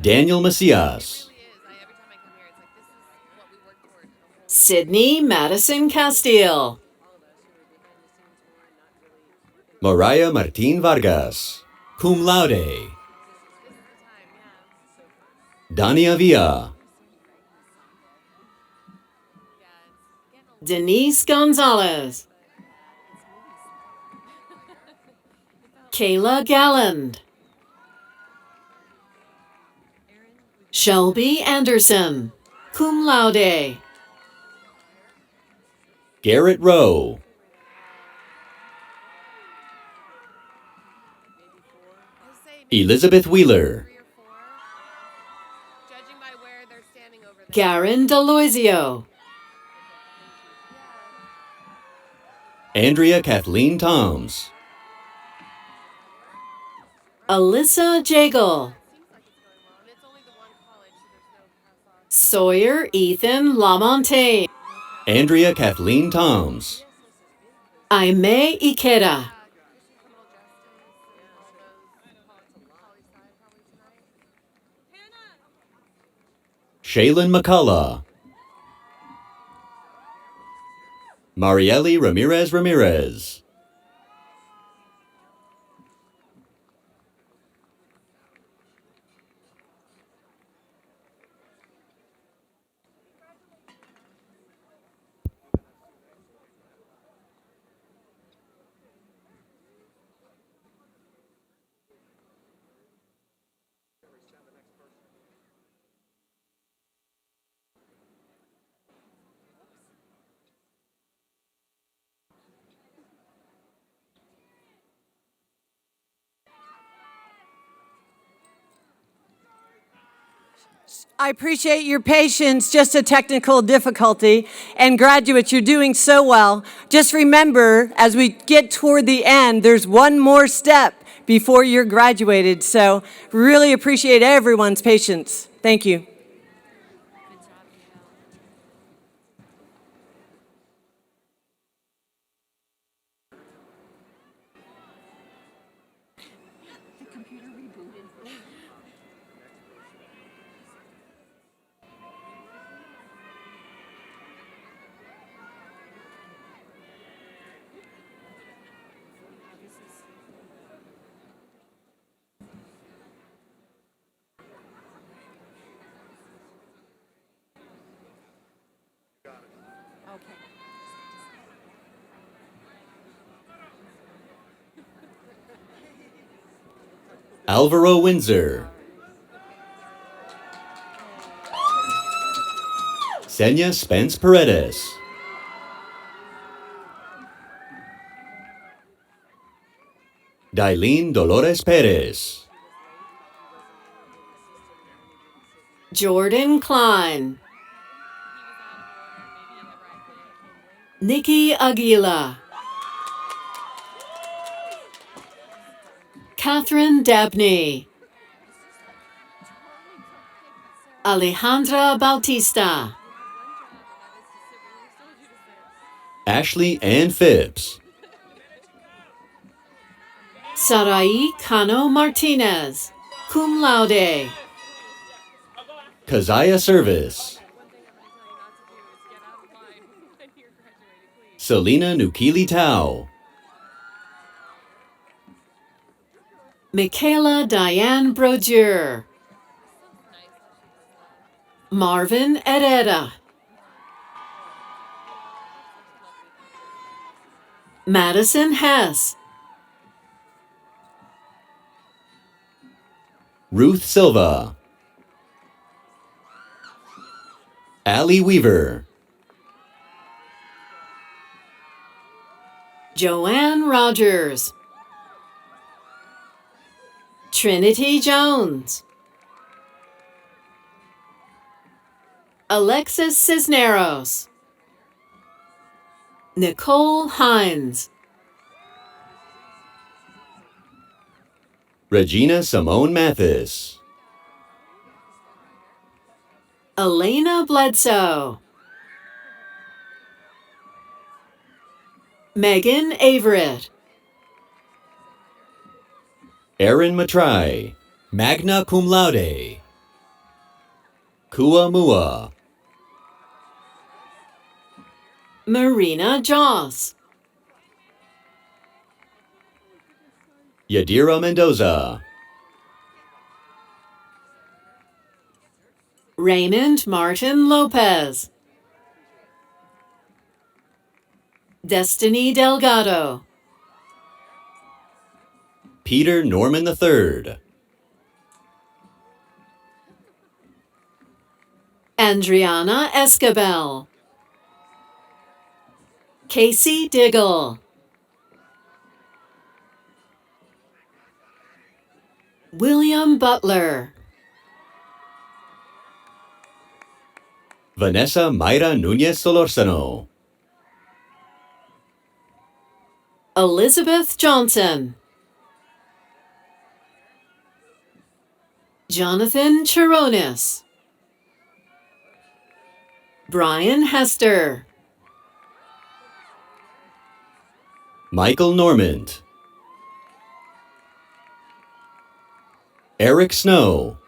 Daniel Macias, Sydney Madison Castile, Mariah Martin Vargas, cum laude. Dania Villa, Denise Gonzalez, Kayla Galland, Shelby Anderson, cum laude. Garrett Rowe, Elizabeth Wheeler, Garen Deloisio, Andrea Kathleen Toms, Alyssa Jagle, Sawyer Ethan Lamontagne, Andrea Kathleen Toms, Aime Ikeda, Shaylin McCullough, Marielle Ramirez. I appreciate your patience, just a technical difficulty. And graduates, you're doing so well. Just remember, as we get toward the end, there's one more step before you're graduated. So really appreciate everyone's patience. Thank you. Alvaro Windsor, Senya Spence Paredes, Dailene Dolores Perez, Jordan Klein, Nikki Aguila, Catherine Dabney, Alejandra Bautista, Ashley Ann Phipps, Sarai Cano Martinez, cum laude. Keziah Service, Selena Nukili Tao, Michaela Diane Brodier, Marvin Herrera, Madison Hess, Ruth Silva. Allie Weaver. Joanne Rogers. Trinity Jones. Alexis Cisneros. Nicole Hines. Regina Simone Mathis. Elena Bledsoe. Megan Averett. Aaron Matrai. Magna cum laude. Kua Mua. Marina Joss. Yadira Mendoza. Raymond Martin Lopez. Destiny Delgado. Peter Norman III. Andriana Escabel. Casey Diggle. William Butler. Vanessa Mayra Nunez Solorzano. Elizabeth Johnson. Jonathan Chironis. Brian Hester. Michael Normand. Eric Snow.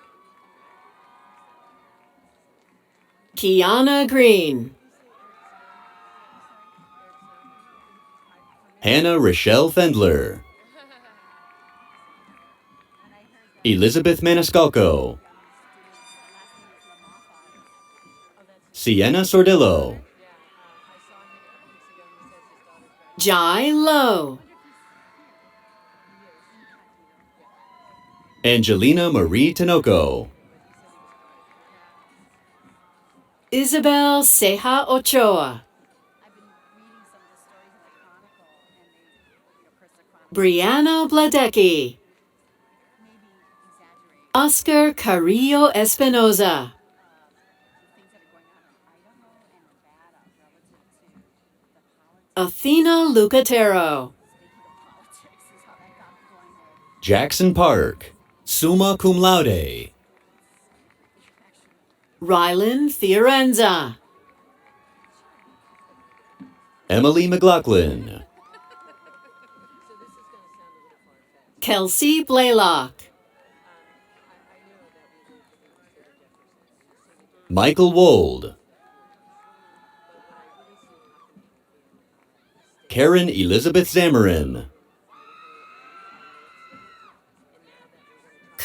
Kiana Green. Hannah Rochelle Fendler. Elizabeth Maniscalco. Sienna Sordillo. Jai Lowe. Angelina Marie Tinoco. Isabel Ceja Ochoa. Brianna Bladecki. Oscar Carrillo Espinoza. Athena Lucatero. Jackson Park. Summa cum laude. Rylan Fiorenza. Emily McLaughlin. Kelsey Blaylock. Michael Wold. Karen Elizabeth Zamarin.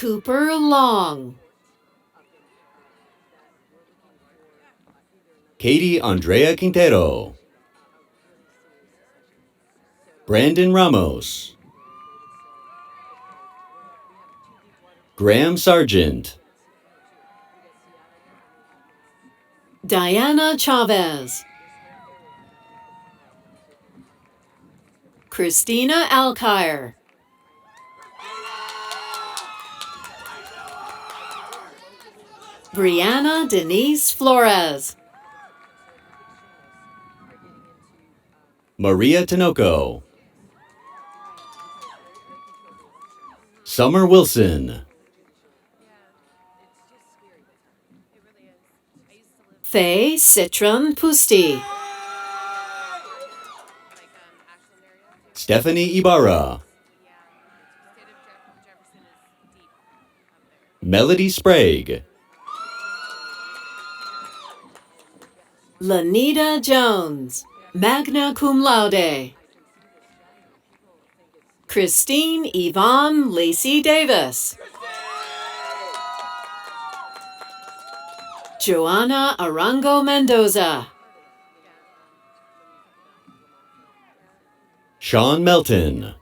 Cooper Long. Katie Andrea Quintero. Brandon Ramos. Graham Sargent. Diana Chavez. Christina Alkire. Brianna Denise Flores. Maria Tinoco. Summer Wilson. Faye Citron Pusti. Stephanie Ibarra. Melody Sprague. Lanita Jones, magna cum laude. Christine Yvonne Lacey Davis. Joanna Arango Mendoza. Sean Melton.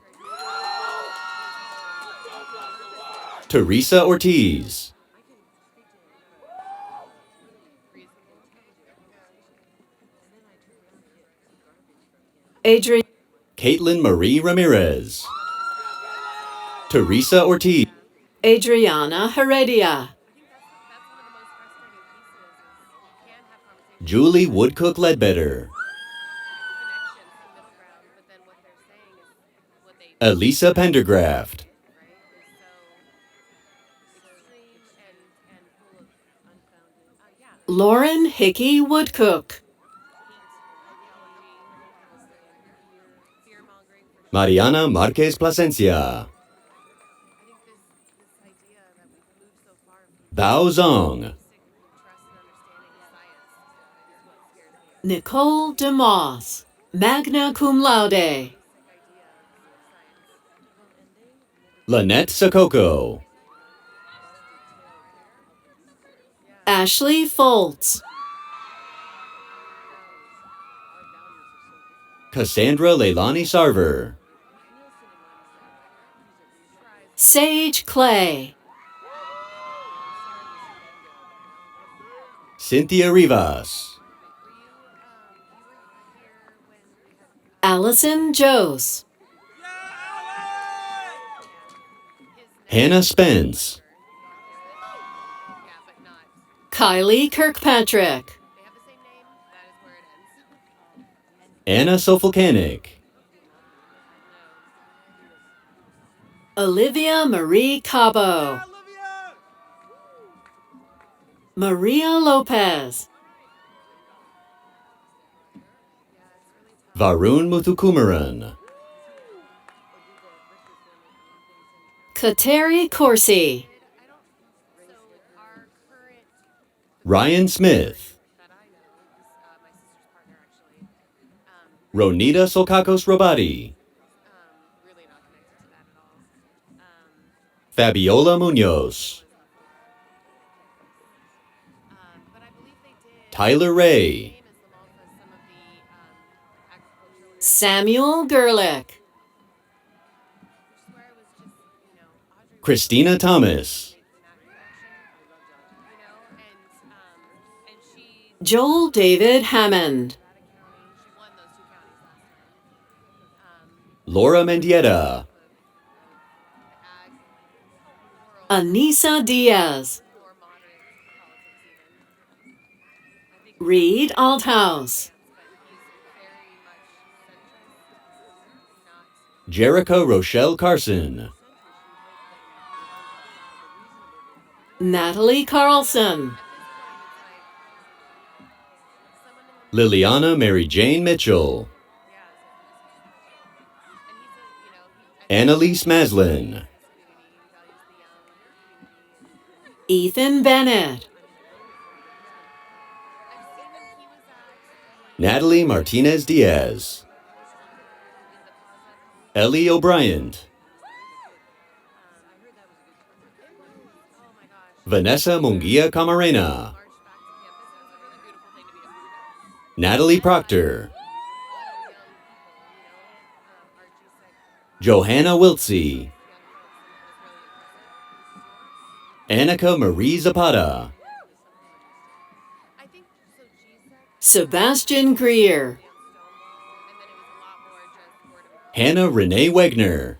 Teresa Ortiz. Adri- Caitlin Marie Ramirez. Teresa Ortiz. Adriana Heredia. Julie Woodcook Ledbetter. Elisa Pendergraft. Lauren Hickey Woodcook. Mariana Marquez Plasencia. Bao Zong. Nicole DeMoss, magna cum laude. Lynette Sakoko. Ashley Foltz, Cassandra Leilani Sarver. Sage Clay, Cynthia Rivas. Allison Jose, Hannah Spence. Kylie Kirkpatrick, Anna Sofilkanik. Olivia Marie Cabo, Maria Lopez, Varun Muthukumaran. Kateri Corsi, Ryan Smith. Ronita Solkakos Robati. Fabiola Munoz. Tyler Ray. Samuel Gerlich, Christina Thomas. Joel David Hammond, Laura Mendieta. Anissa Diaz, Reed Althouse, Jerica Rochelle Carson. Natalie Carlson, Liliana Mary Jane Mitchell. Annalise Maslin. Ethan Bennett, Natalie Martinez Diaz. Ellie O'Brien. Vanessa Munguia Camarena. Natalie Proctor. Johanna Wiltsey. Annika Marie Zapata. Sebastian Greer, Hannah Renee Wegner.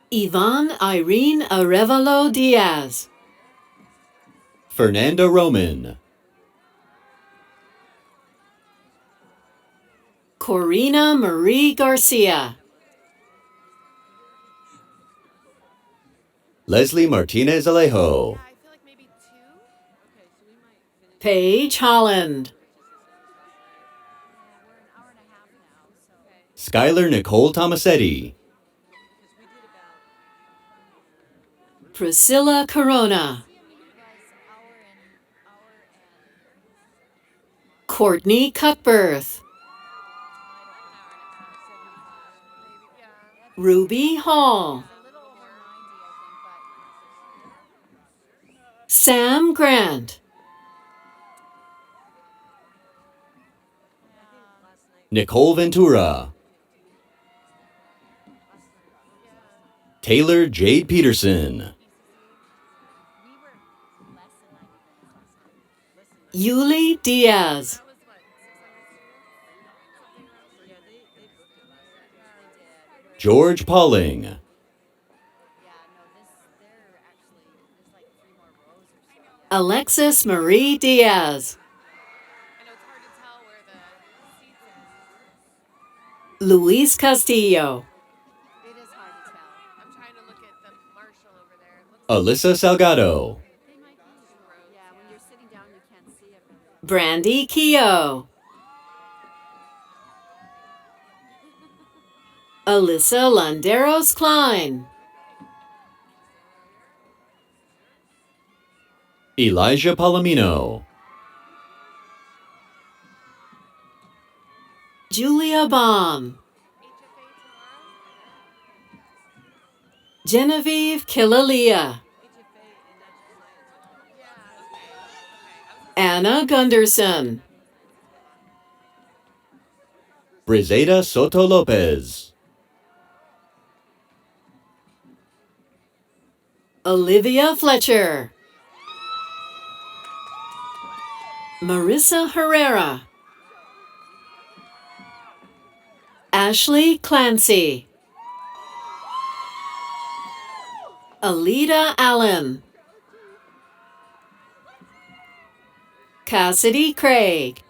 Yvonne Irene Arevalo Diaz, Fernanda Roman. Corina Marie Garcia, Leslie Martinez Alejo. Paige Holland, Skylar Nicole Tomasetti. Priscilla Corona, Courtney Cutbirth, Ruby Hall, Sam Grant, Nicole Ventura. Taylor Jade Peterson. Yuli Diaz. George Pauling. Alexis Marie Diaz. Luis Castillo. Alyssa Salgado. Brandy Keogh. Alyssa Landeros Klein. Elijah Palomino. Julia Baum. Genevieve Kilalia. Anna Gunderson. Brizeda Soto Lopez. Olivia Fletcher. Marissa Herrera. Ashley Clancy. Alida Allen. Cassidy Craig.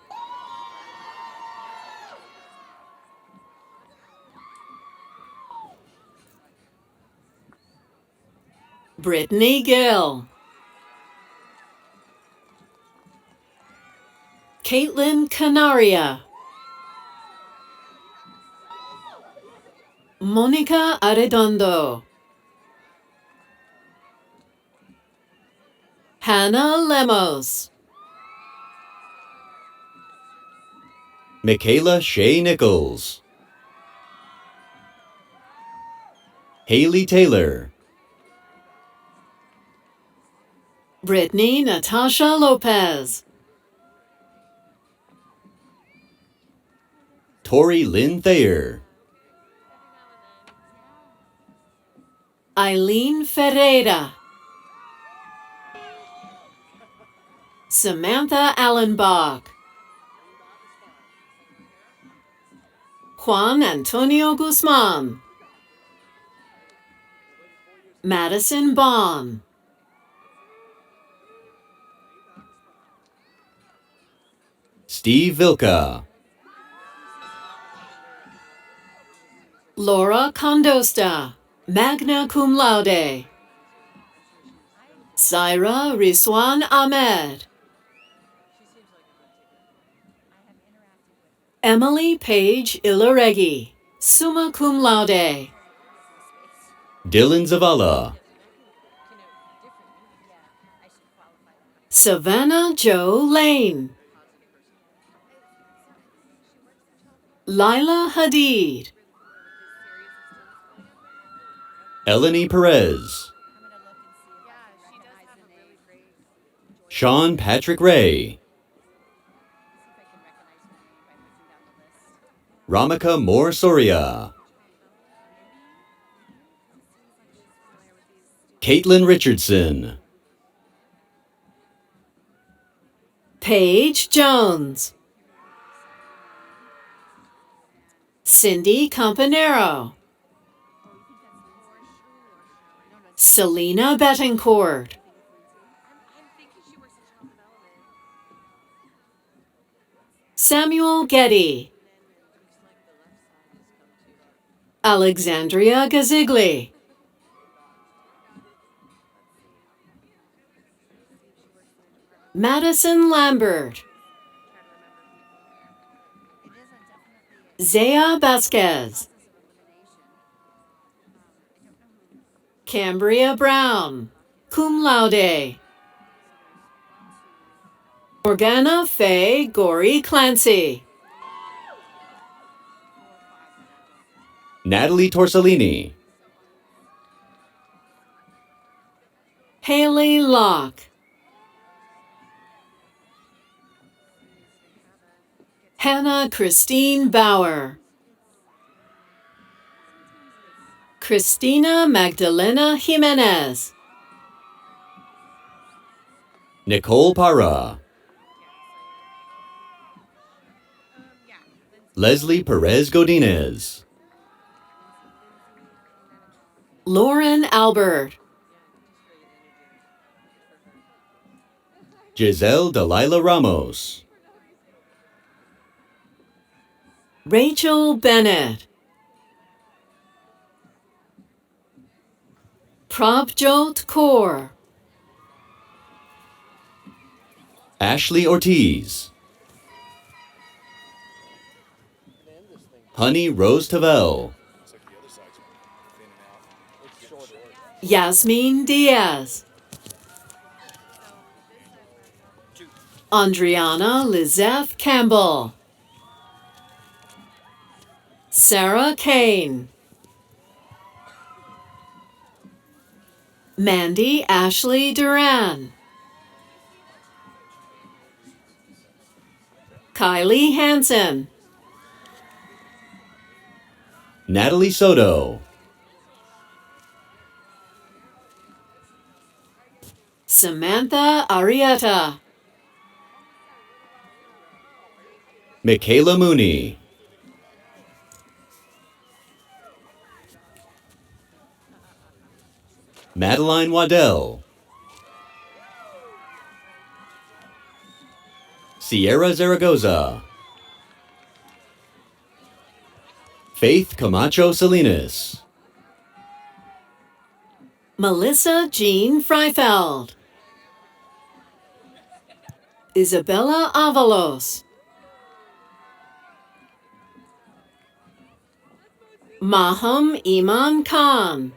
Brittany Gill. Caitlin Canaria. Monica Arredondo. Hannah Lemos. Michaela Shea Nichols. Haley Taylor. Brittany Natasha Lopez. Tori Lynn Thayer. Eileen Ferreira. Samantha Allenbach. Juan Antonio Guzman. Madison Bond. Steve Vilka. Laura Condosta, magna cum laude. Syra Rizwan Ahmed. Emily Page Ilaregi, summa cum laude. Dylan Zavala. Savannah Jo Lane. Lila Hadid. Eleni Perez. Sean Patrick Ray. Ramika Moore Soria. Caitlin Richardson. Paige Jones. Cindy Campanero. Selena Betancourt. Samuel Getty. Alexandria Gazigli. Madison Lambert. Zaya Vasquez. Cambria Brown, cum laude. Morgana Faye Gorey Clancy. Natalie Torsellini. Haley Locke. Hannah Christine Bauer. Cristina Magdalena Jimenez. Nicole Parra. Leslie Perez Godinez. Lauren Albert. Giselle Delilah Ramos. Rachel Bennett. Prabjot Kaur. Ashley Ortiz. Honey Rose Tavel. Yasmin Diaz. Andriana Lizeth Campbell. Sarah Kane. Mandy Ashley Duran. Kylie Hansen. Natalie Soto. Samantha Arietta. Michaela Mooney. Madeline Waddell. Sierra Zaragoza. Faith Camacho Salinas. Melissa Jean Freifeld. Isabella Avalos. Maham Iman Khan.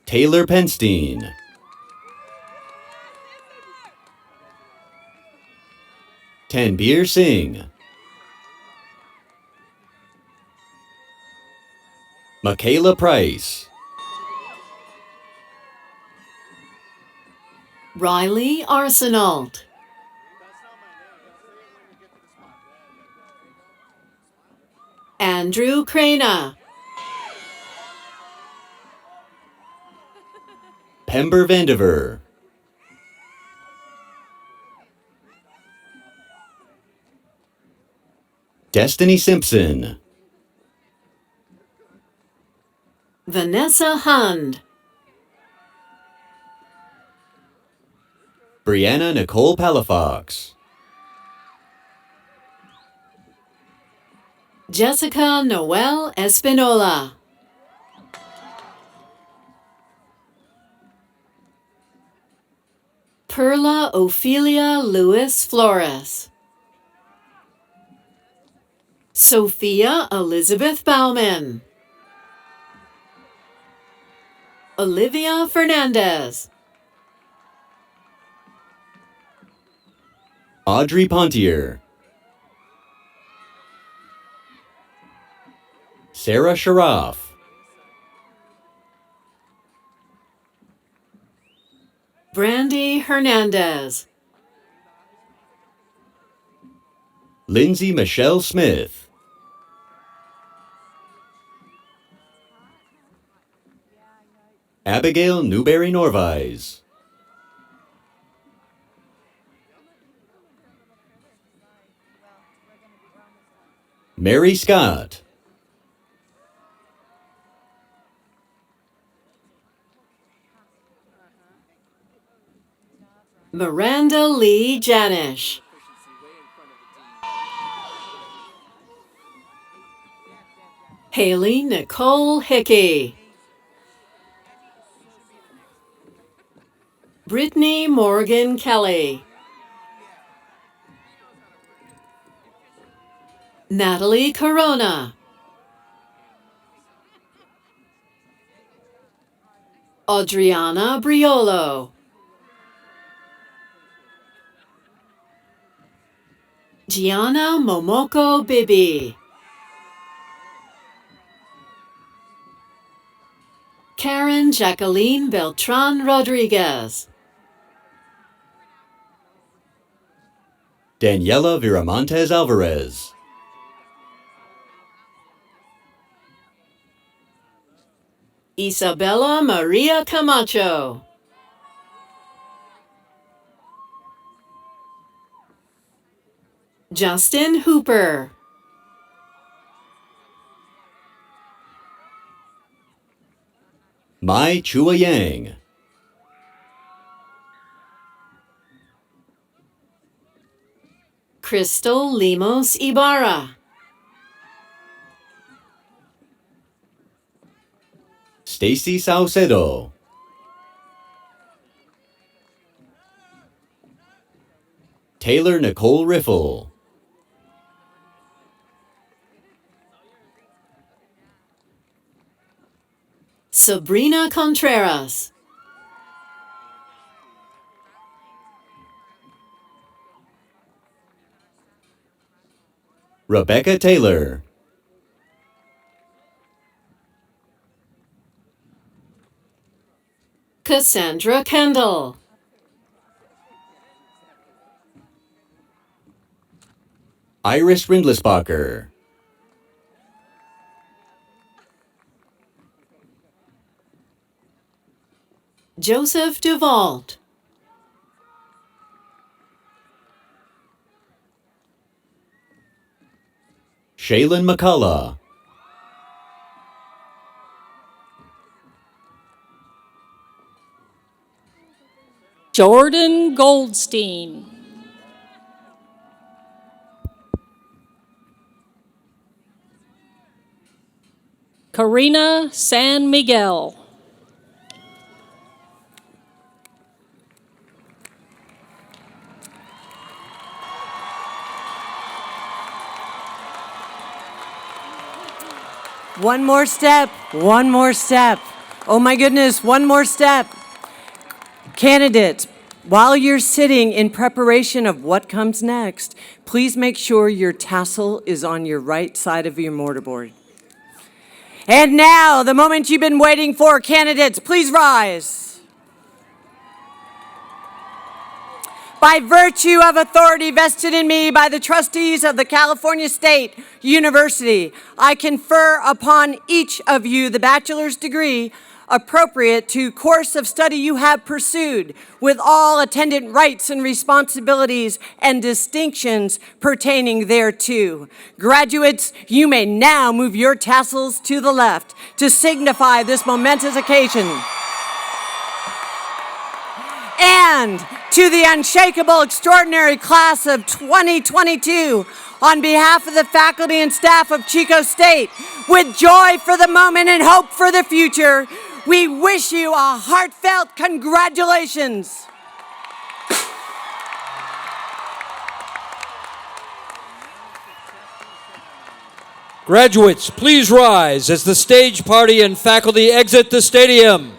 Taylor Penstein. Tanbir Singh. Michaela Price. Riley Arsenault. Andrew Crana. Pember Vandiver. Destiny Simpson. Vanessa Hund. Brianna Nicole Palafox. Jessica Noel Espinola. Perla Ophelia Lewis Flores. Sophia Elizabeth Bauman. Olivia Fernandez. Audrey Pontier. Sarah Sharaf. Brandy Hernandez. Lindsay Michelle Smith. Abigail Newberry Norvise. Mary Scott. Miranda Lee Janish. Haley Nicole Hickey. Brittany Morgan Kelly. Natalie Corona. Adriana Briolo. Gianna Momoko Bibi. Karen Jacqueline Beltran Rodriguez. Daniela Viramontes Alvarez. Isabella Maria Camacho. Justin Hooper. Mai Chua Yang. Crystal Limos Ibarra. Stacy Saucedo. Taylor Nicole Riffle. Sabrina Contreras. Rebecca Taylor. Cassandra Kendall. Iris Rindlisbacher. Joseph Duvalt. Shaylin McCullough. Jordan Goldstein. Karina San Miguel. One more step, one more step. Oh my goodness, one more step. Candidates, while you're sitting in preparation of what comes next, please make sure your tassel is on your right side of your mortarboard. And now, the moment you've been waiting for, candidates, please rise. By virtue of authority vested in me by the trustees of the California State University, I confer upon each of you the bachelor's degree appropriate to course of study you have pursued, with all attendant rights and responsibilities and distinctions pertaining thereto. Graduates, you may now move your tassels to the left to signify this momentous occasion. And to the unshakable, extraordinary class of 2022, on behalf of the faculty and staff of Chico State, with joy for the moment and hope for the future, we wish you a heartfelt congratulations. Graduates, please rise as the stage party and faculty exit the stadium.